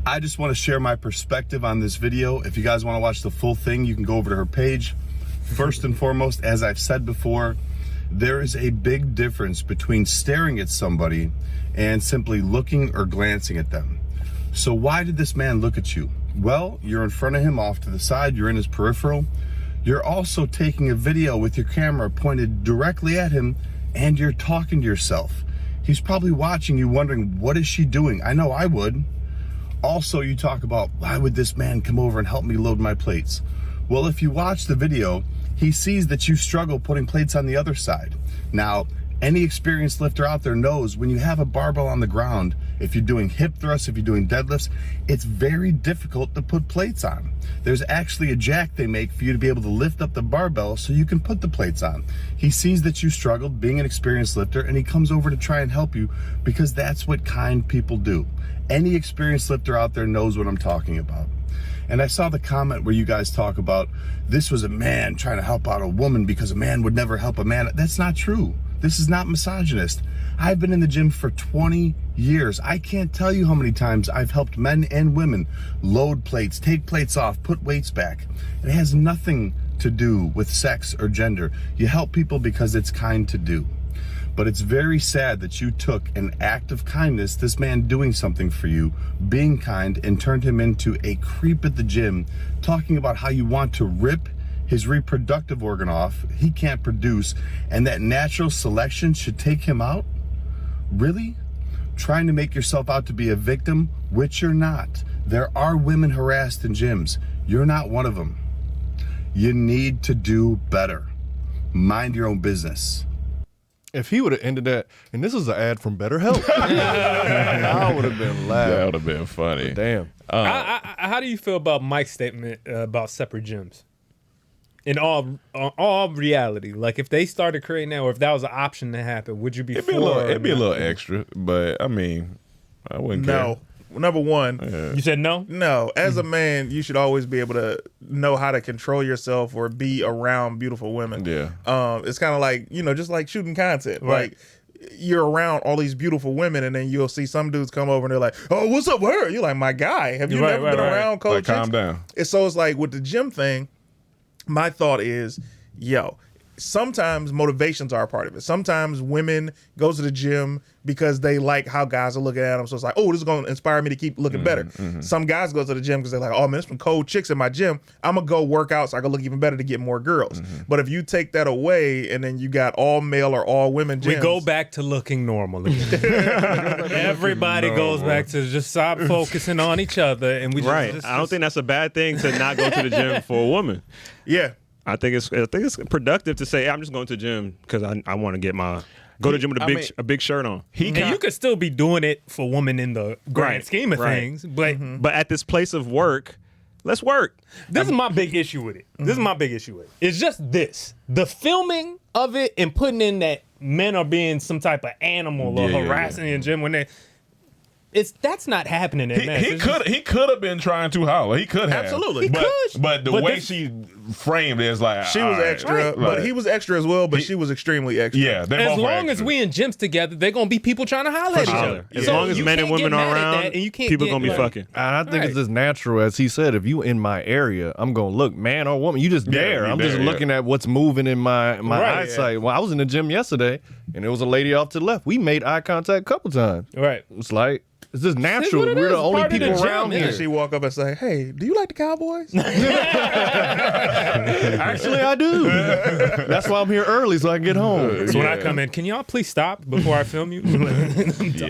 I just want to share my perspective on this video. If you guys want to watch the full thing, you can go over to her page. First and foremost, as I've said before, there is a big difference between staring at somebody and simply looking or glancing at them. So why did this man look at you? Well, you're in front of him off to the side, you're in his peripheral. You're also taking a video with your camera pointed directly at him and you're talking to yourself. He's probably watching you wondering, what is she doing? I know I would. Also, you talk about, why would this man come over and help me load my plates? Well, if you watch the video, he sees that you struggle putting plates on the other side. Now, any experienced lifter out there knows when you have a barbell on the ground, if you're doing hip thrusts, if you're doing deadlifts, it's very difficult to put plates on. There's actually a jack they make for you to be able to lift up the barbell so you can put the plates on. He sees that you struggled being an experienced lifter and he comes over to try and help you because that's what kind people do. Any experienced lifter out there knows what I'm talking about. And I saw the comment where you guys talk about this was a man trying to help out a woman because a man would never help a man. That's not true. This is not misogynist. I've been in the gym for 20 years. I can't tell you how many times I've helped men and women load plates, take plates off, put weights back. It has nothing to do with sex or gender. You help people because it's kind to do. But it's very sad that you took an act of kindness, this man doing something for you, being kind, and turned him into a creep at the gym, talking about how you want to rip his reproductive organ off, he can't produce, and that natural selection should take him out? Really? Trying to make yourself out to be a victim, which you're not. There are women harassed in gyms. You're not one of them. You need to do better. Mind your own business.
If he would have ended that, and this is an ad from BetterHelp, I would have been laughing.
That would have been funny.
But damn.
How do you feel about Mike's statement about separate gyms? In all reality, like if they started creating that, or if that was an option to happen, would you be?
It'd be a little extra, but I mean, I wouldn't care.
Number one,
you said no.
No, as a man, you should always be able to know how to control yourself or be around beautiful women.
Yeah.
It's kind of like just like shooting content.
Right.
Like you're around all these beautiful women, and then you'll see some dudes come over and they're like, "Oh, what's up with her?" You're like, "My guy, have you never been around cold chicks?"
Calm down.
And so it's like with the gym thing, my thought is, sometimes motivations are a part of it. Sometimes women go to the gym because they like how guys are looking at them. So it's like, oh, this is going to inspire me to keep looking better. Some guys go to the gym because they're like, oh, man, there's some cold chicks in my gym. I'm going to go work out so I can look even better to get more girls. But if you take that away and then you got all male or all women gyms.
We go back to looking normal again. Everybody goes back to just stop focusing on each other. And we just,
I don't think that's a bad thing to not go to the gym for a woman.
Yeah.
I think it's productive to say, hey, I'm just going to the gym because I want to get my go to the gym with a big shirt on.
And you could still be doing it for women in the grand scheme of things,
but at this place of work, let's work.
This is my big issue with it. This is my big issue with it. It's just the filming of it and putting in that men are being some type of animal or harassing in the gym when they. That's not happening in that.
He could have been trying to holler. He could have.
Absolutely.
But the way she framed it is like
she was extra, but he was extra as well, but she was extremely extra.
Yeah.
As long as we in gyms together, they're gonna be people trying to holler at each other.
As long as men and women are around, people gonna be fucking.
I think it's just natural, as he said. If you in my area, I'm gonna look, man or woman. You just there. I'm just looking at what's moving in my eyesight. Well, I was in the gym yesterday, and there was a lady off to the left. We made eye contact a couple times.
Right.
It's like. It's just natural. We're the only people around here.
She walk up and say, "Hey, do you like the Cowboys?"
Actually, I do. That's why I'm here early so I can get home.
So when I come in, can y'all please stop before I film you?
It's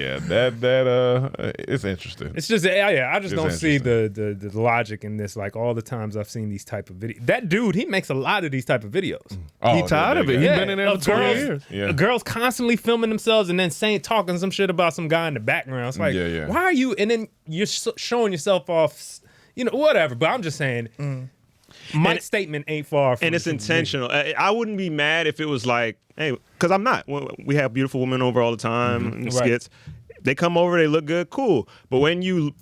interesting.
It's just I just don't see the logic in this. Like all the times I've seen these type of videos. That dude, he makes a lot of these type of videos.
He tired of it. He's been in there for 20 years.
Yeah. Girls constantly filming themselves and then talking some shit about some guy in the background. It's like, why are you? And then you're showing yourself off, whatever. But I'm just saying, my statement ain't far from.
And it's intentional. I wouldn't be mad if it was like, hey, because I'm not. We have beautiful women over all the time in the skits. They come over, they look good, cool. But when you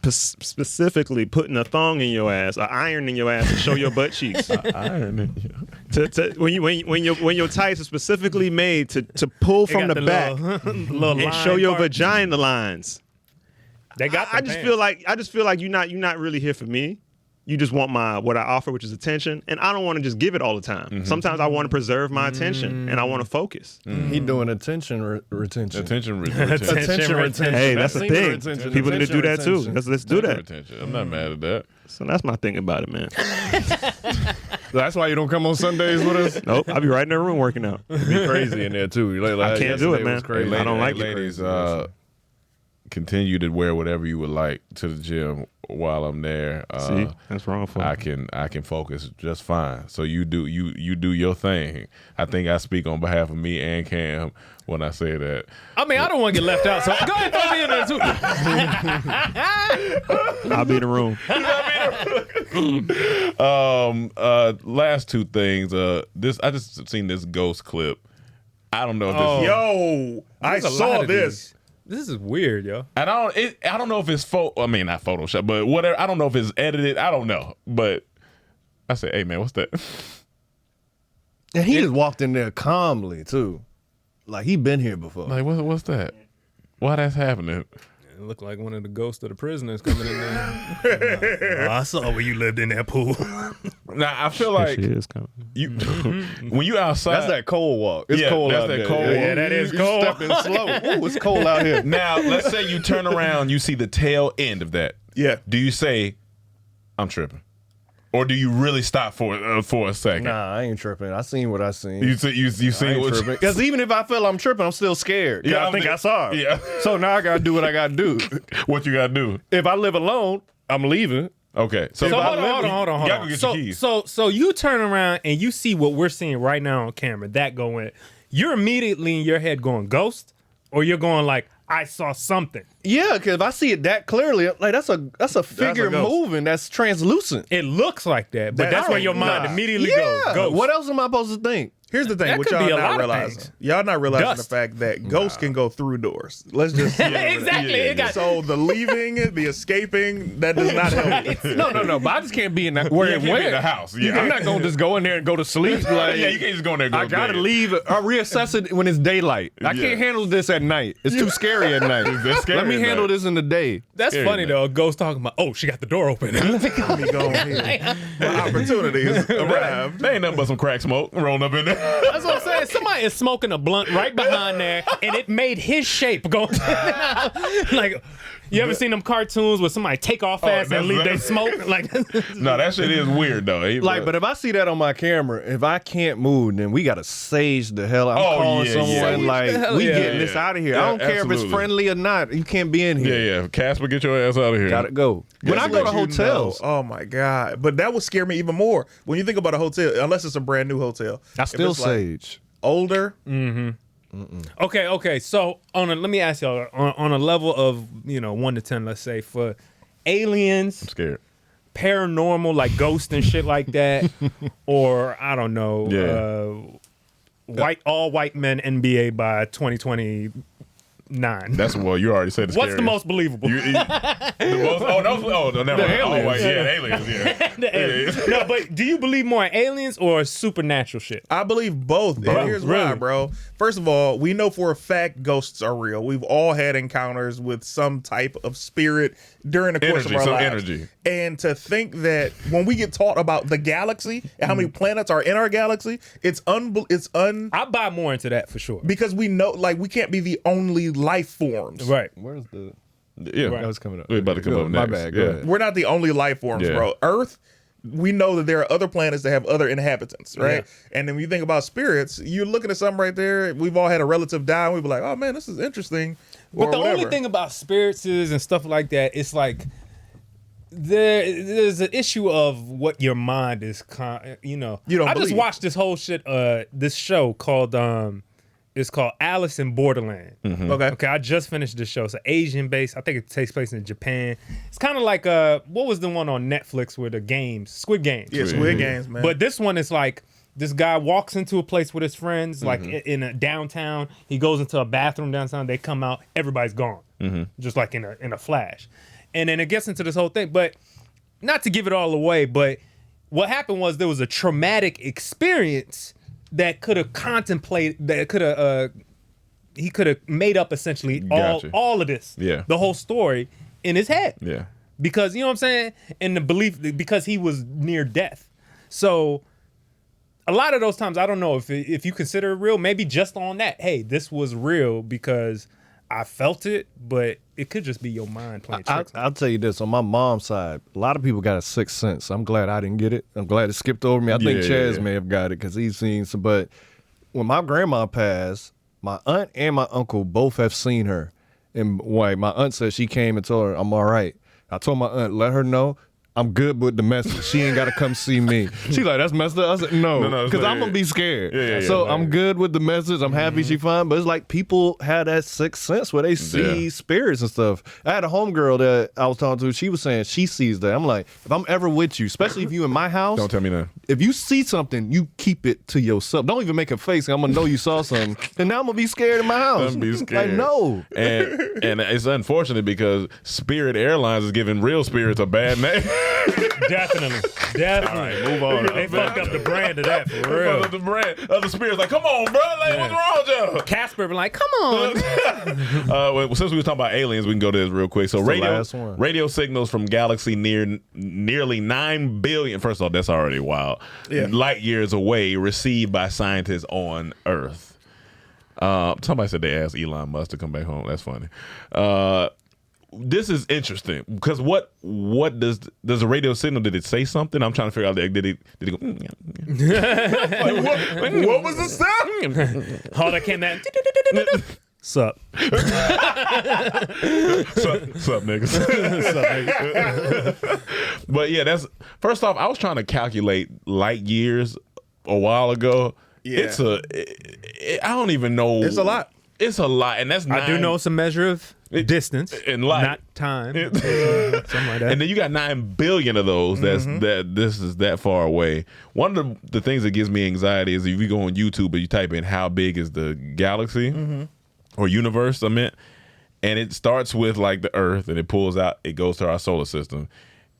specifically putting a thong in your ass, an iron in your ass to show your butt cheeks,
iron.
When your tights are specifically made to pull from the back and show your vagina lines.
They got.
I just feel like you're not really here for me. You just want what I offer, which is attention, and I don't want to just give it all the time. Sometimes I want to preserve my attention and I want to focus.
He doing attention retention.
Attention retention.
Hey, that's the thing. People need to do that too. Let's do that.
Retention. I'm not mad at that.
So that's my thing about it, man.
That's why you don't come on Sundays with us?
Nope, I'll be right in the room working out.
Be crazy in there too.
I can't do it, man. I don't like
ladies. Continue to wear whatever you would like to the gym while I'm there.
See, that's wrong for
I can focus just fine. So you do your thing. I think I speak on behalf of me and Cam when I say that.
I mean, I don't want to get left out, so go ahead and throw me in there too.
I'll be in the room.
Last two things. I just seen this ghost clip. I don't know if this
I saw this.
This is weird, yo.
And I don't know if it's not Photoshop, but whatever. I don't know if it's edited. I don't know. But I said, hey man, what's that?
And he just walked in there calmly too. Like he been here before.
Like what's that? Why that's happening?
It looked like one of the ghosts of the prisoners coming in there. I saw where you lived in that pool.
Now I feel like you when you outside.
That's that cold walk. It's cold out there.
Cold walk.
Yeah, that is cold.
Stepping slow. Ooh, it's cold out here.
Now let's say you turn around, you see the tail end of that.
Yeah.
Do you say, I'm tripping? Or do you really stop for a second?
Nah, I ain't tripping. I seen what I seen.
You seen what?
Because even if I feel I'm tripping, I'm still scared. Yeah, I think I saw it.
Yeah.
So now I gotta do what I gotta do.
What you gotta do?
If I live alone, I'm leaving.
Okay.
So hold on. So you turn around and you see what we're seeing right now on camera. That going, you're immediately in your head going ghost, or you're going like, I saw something.
Yeah, because if I see it that clearly, like that's a figure moving. That's translucent.
It looks like that, but that's where your mind immediately goes.
What else am I supposed to think?
Here's the thing,
That
what
could be
y'all
a
not
lot of
realizing.
things.
Y'all not realizing
Dust.
the fact that ghosts can go through doors. Let's just
Exactly. It got-
So the leaving, the escaping, that does not help.
No. But I just can't be in that. Where
Yeah,
it
can't be
went.
in the house. Yeah.
I'm not gonna just go in there and go to sleep. Like,
Yeah, you can't just go in there and go
I
to
gotta
bed.
leave. I reassess it when it's daylight. I
Yeah.
can't handle this at night. It's too scary at night.
That's scary
Let me
at
handle
night.
this in the day.
That's
Scary,
funny
man.
though. A ghost talking about, oh, she got the door open.
Let me go here. My opportunities arrived.
They ain't nothing but some crack smoke rolling up in there.
That's what I'm saying. Somebody is smoking a blunt right behind there, and it made his shape go. Like, you ever seen them cartoons where somebody take off fast and leave they smoke? Like,
No, that shit is weird though.
Like, but if I see that on my camera, if I can't move, then we gotta sage the hell out. I'm calling someone.
yeah.
Like, we
Yeah.
getting this out of here.
Yeah,
I don't care if
absolutely.
it's friendly or not. You can't be in here.
Yeah. Casper, get your ass out of here.
Gotta go. When I go to hotels,
oh my God. But that would scare me even more. When you think about a hotel, unless it's a brand new hotel.
I
If
still
it's, like,
sage.
older.
okay. So let me ask y'all on a level of 1 to 10, let's say for aliens,
I'm scared.
paranormal like ghosts and shit like that, or I don't know, all white men NBA by 2029.
That's you already said.
What's the most believable?
The most, never mind.
aliens.
Oh, wait, yeah, the aliens. Yeah.
The aliens. No, but do you believe more in aliens or supernatural shit?
I believe both. And here's why, bro. First of all, we know for a fact ghosts are real. We've all had encounters with some type of spirit during the course of our lives. And to think that when we get taught about the galaxy and how many planets are in our galaxy,
I buy more into that for sure.
Because we know, like, we can't be the only life forms.
Right.
Where's the?
Yeah,
that was coming up.
We're about to come up
My
next.
bad. Go ahead.
We're not the only life forms, bro. Earth, we know that there are other planets that have other inhabitants, right? And then when you think about spirits, you're looking at something right there. We've all had a relative die, and we'd be like, oh man, this is interesting.
But the only thing about spirits is and stuff like that, it's like there's an issue of what your mind is,
You don't
I just
believe.
watched this whole shit, this show called it's called Alice in Borderland. Okay, I just finished this show. It's an Asian based. I think it takes place in Japan. It's kind of like what was the one on Netflix with the games, Squid Games?
Yeah, Squid Games, man.
But this one is like this guy walks into a place with his friends, like in a downtown. He goes into a bathroom downtown. They come out, everybody's gone, just like in a flash. And then it gets into this whole thing. But not to give it all away, but what happened was there was a traumatic experience that could have contemplated, that could have he could have made up essentially all of this, the whole story in his head.
Yeah.
Because you know what I'm saying? And the belief, because he was near death. So a lot of those times, I don't know if you consider it real, maybe just on that, hey, this was real because I felt it, but it could just be your mind playing tricks.
I'll tell you this, on my mom's side, a lot of people got a sixth sense. I'm glad I didn't get it. I'm glad it skipped over me. I think Chaz may have got it because he's seen some. But when my grandma passed, my aunt and my uncle both have seen her. And my aunt said she came and told her, I'm all right. I told my aunt, let her know I'm good with the message. She ain't got to come see me. She's like, that's messed up. I said, no, because I'm going to be scared. So I'm good with the message. I'm happy she fine. But it's like people have that sixth sense where they see spirits and stuff. I had a homegirl that I was talking to. She was saying she sees that. I'm like, if I'm ever with you, especially if you in my house.
Don't tell me that.
If you see something, you keep it to yourself. Don't even make a face. I'm going to know you saw something. And now I'm going to be scared in my house.
I'm be scared.
Like, no.
And it's unfortunate because Spirit Airlines is giving real spirits a bad name.
Definitely.
All right, move on.
They fucked up the brand of that for real.
Fucked up the brand of the spirits. Like, come on, bro. Like, what's wrong with y'all?
Casper been like, come on.
Well, since we were talking about aliens, we can go to this real quick. So radio signals from galaxy nearly 9 billion. First of all, that's already wild. Light years away, received by scientists on Earth. Somebody said they asked Elon Musk to come back home. That's funny. This is interesting because what does the radio signal? Did it say something? I'm trying to figure out. Did it go?
What was the sound?
All that came out. Sup?
Sup, niggas? But yeah, that's first off. I was trying to calculate light years a while ago.
Yeah.
I don't even know.
It's a lot.
It's a lot, and that's
I do know it's a measure of distance
and light,
not time. Something like that.
And then you got 9 billion of those. This is that far away. One of the things that gives me anxiety is if you go on YouTube and you type in how big is the galaxy or universe, and it starts with like the Earth, and it pulls out, it goes to our solar system,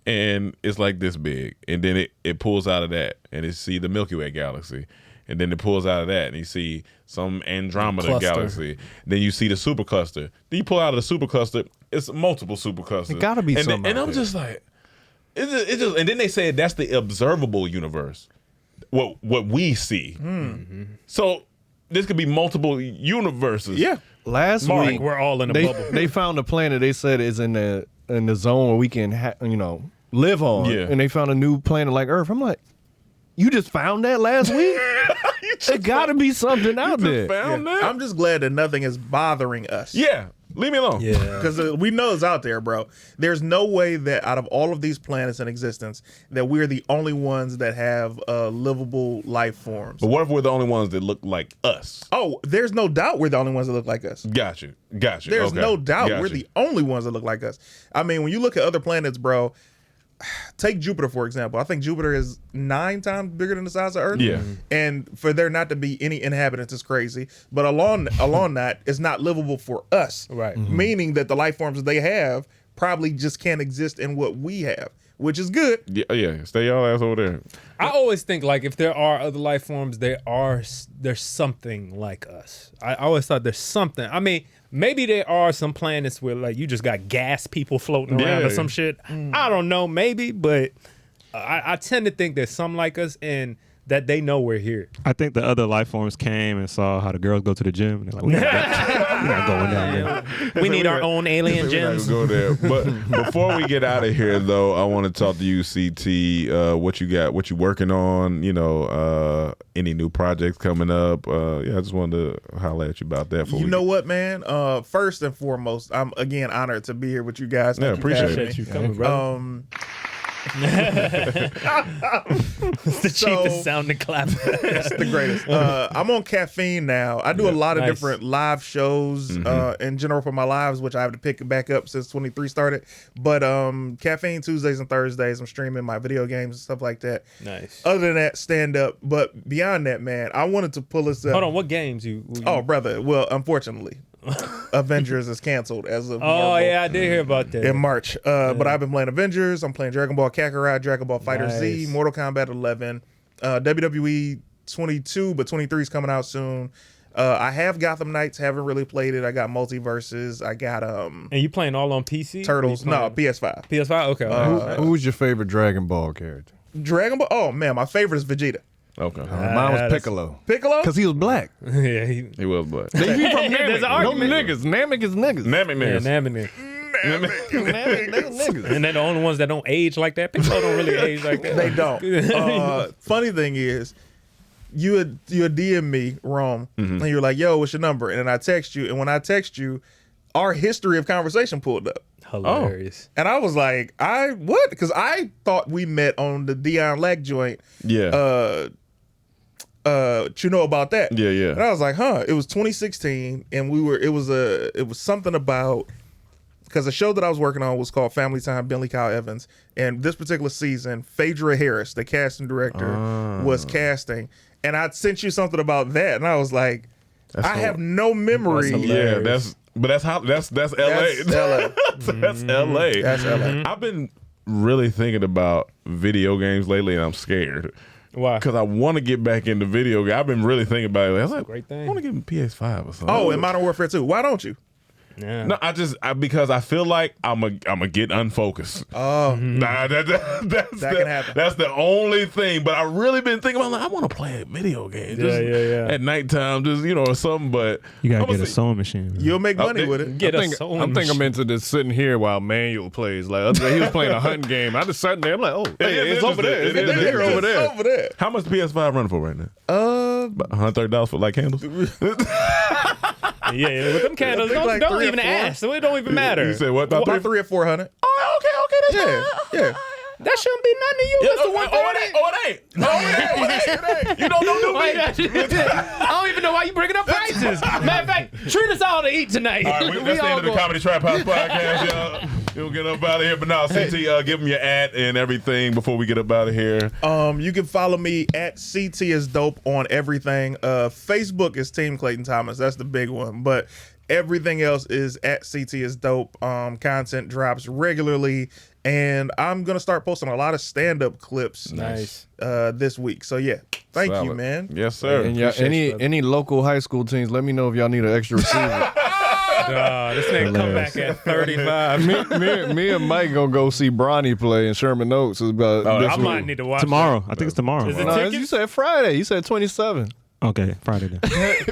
and it's like this big, and then it pulls out of that, and it see the Milky Way galaxy. And then it pulls out of that, and you see some Andromeda galaxy. Then you see the supercluster. Then you pull out of the supercluster, it's multiple superclusters.
It gotta be something.
And I'm just like, it's just. And then they said that's the observable universe, what we see. So this could be multiple universes.
Yeah.
Last week
we're all in a bubble.
They found a planet they said is in the zone where we can live on.
Yeah.
And they found a new planet like Earth. I'm like, you just found that last week? There gotta be something out there.
Found that?
I'm just glad that nothing is bothering us.
Yeah. Leave me alone.
Yeah.
Because we know it's out there, bro. There's no way that out of all of these planets in existence that we're the only ones that have livable life forms.
But what if we're the only ones that look like us?
Oh, there's no doubt we're the only ones that look like us.
Got you.
There's no doubt we're the only ones that look like us. I mean, when you look at other planets, bro, take Jupiter, for example. I think Jupiter is 9 times bigger than the size of Earth.
Yeah.
And for there not to be any inhabitants is crazy. But along that, it's not livable for us.
Right.
Meaning that the life forms that they have probably just can't exist in what we have, which is good.
Yeah. Stay y'all ass over there.
I always think like if there are other life forms, there's something like us. I always thought there's something. I mean, maybe there are some planets where like you just got gas people floating around or some shit. I don't know, maybe, but I tend to think there's some like us and that they know we're here.
I think the other life forms came and saw how the girls go to the gym. And they're like, we're not going down there.
We need our own alien gyms.
Go there. But before we get out of here, though, I want to talk to you, CT. What you got? What you working on? Any new projects coming up? I just wanted to holler at you about that.
You know what, man? First and foremost, I'm again honored to be here with you guys.
Yeah, appreciate
you coming, bro. It's the cheapest sounding clap.
It's the greatest. I'm on Caffeine now. I do a lot of different live shows in general for my lives, which I have to pick back up since 23 started. But Caffeine Tuesdays and Thursdays, I'm streaming my video games and stuff like that.
Nice.
Other than that, stand up. But beyond that, man, I wanted to pull us up.
Hold on, what games you?
Oh, brother. Well, unfortunately, Avengers is canceled as of
Marvel. Yeah, I did hear about that
in March. But I've been playing Avengers. I'm playing Dragon Ball Kakarot, Dragon Ball Fighter Z, Mortal Kombat 11, WWE 22, but 23 is coming out soon. I have Gotham Knights, haven't really played it. I got Multiverses. I got
And you playing all on PC?
Turtles. No, PS5.
PS5. Okay.
Who's your favorite Dragon Ball character?
Dragon Ball. Oh man, my favorite is Vegeta.
Okay.
Mine was Piccolo.
Piccolo?
Because he was black.
Yeah,
he was black.
They be from Namek.
There's an
No
argument.
niggas. Namek is niggas.
Namek niggas.
Namek niggas. And they're the only ones that don't age like that. Piccolo don't really age like that.
They don't. Funny thing is, you would DM me, Rome, and you're like, yo, what's your number? And then I text you. And when I text you, our history of conversation pulled up.
Hilarious.
And I was like, what? Because I thought we met on the Dion Lack joint.
Yeah.
You know about that?
Yeah.
And I was like, it was 2016, and it was something about, because the show that I was working on was called Family Time, Billy Kyle Evans, and this particular season, Phaedra Harris, the casting director, was casting, and I sent you something about that, and I was like, I have no memory.
That's LA.
That's LA.
That's LA.
That's LA.
I've been really thinking about video games lately, and I'm scared.
Why?
Because I want to get back into video games. I've been really thinking about it. I was like,
great thing.
I want to get a PS5 or something.
Oh, and Modern Warfare 2. Why don't you?
Yeah.
No, because I feel like I'm a get unfocused.
Oh,
nah,
that can happen.
That's the only thing. But I really been thinking about, like, I want to play a video game. Just at nighttime, just or something. But
you gotta get a sewing machine. Man.
You'll make money with it.
I think I'm into this sitting here while Manuel plays. Like other day, he was playing a hunting game. I just sat there. I'm like, oh, it's over there. It's over there.
How much PS5 running for right now? About $130 for like candles.
Yeah, with them candles, don't even ask. So it don't even matter.
You said what?
About 300 or 400.
Oh, okay, that's
yeah.
That shouldn't be nothing to you, Mr. 130.
It ain't. You don't do me.
I don't even know why you bringing up prices. Matter of fact, treat us all to eat tonight.
All right, that's the end of the Comedy Trap House podcast, y'all. We'll get up out of here. But now, CT, give them your ad and everything before we get up out of here.
You can follow me at CT is dope on everything. Facebook is Team Clayton Thomas. That's the big one. But everything else is at CT is dope. Content drops regularly. And I'm going to start posting a lot of stand-up clips this week. So, yeah, thank you, man.
Yes, sir.
And any local high school teams, let me know if y'all need an extra receiver.
This nigga come back at 35.
me and Mike gonna go see Bronny play in Sherman Oaks. About
I might need to watch
tomorrow.
that.
I think it's tomorrow.
Is it
No,
tickets?
you said Friday. You said 27.
Okay, Friday then.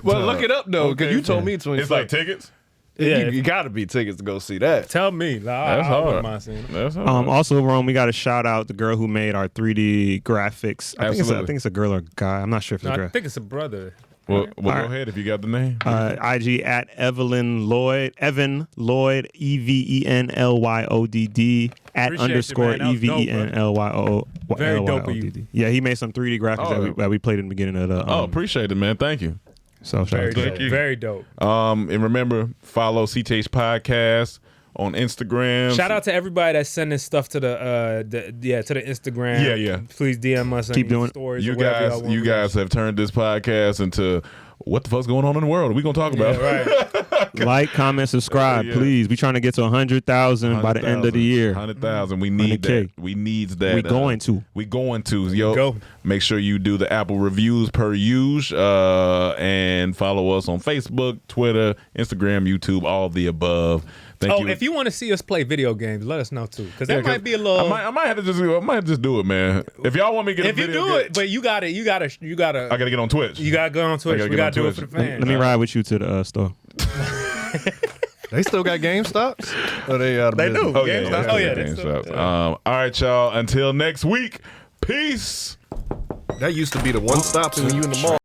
Well, look it up though, because you told me 27.
It's like tickets?
Yeah, you gotta be tickets to go see that.
Tell me.
That's hard. That's hard.
Also, Rome, we got to shout out the girl who made our 3D graphics. I think it's a girl or a guy. I'm not sure if it's a girl.
I think it's a brother.
Well, go ahead if you got the name.
IG at Evelyn Lloyd, Evan Lloyd, EVENLYODD at
Appreciate
_
you, man. Very dope of you.
EVENLYODD. Yeah, he made some 3D graphics that we played in the beginning of the.
Appreciate it, man. Thank you.
So
Very dope. Very dope.
And remember, follow CTH Podcast on Instagram.
Shout out to everybody that's sending stuff to the Instagram.
Yeah.
Please DM us.
Keep doing
stories.
You guys have turned this podcast into what the fuck's going on in the world? Are we gonna talk about?
Right.
Like, comment, subscribe, please. We trying to get to 100,000 by the end of the year.
100,000. We need
100K.
that. We needs that.
We going to.
We going to. Yo,
go.
Make sure you do the Apple reviews per usual, and follow us on Facebook, Twitter, Instagram, YouTube, all of the above. Thank you.
If you want to see us play video games, let us know too, because that might be a little.
I might have to just do it, man. If y'all want me to get,
if you do it, but you gotta.
I gotta get on Twitch.
You gotta go on Twitch. We gotta do it for the fans.
Let me ride with you to the store.
They still got GameStops? Or they out of
They
business?
do.
GameStops. All right, y'all. Until next week. Peace.
That used to be the one stop when you in the mall.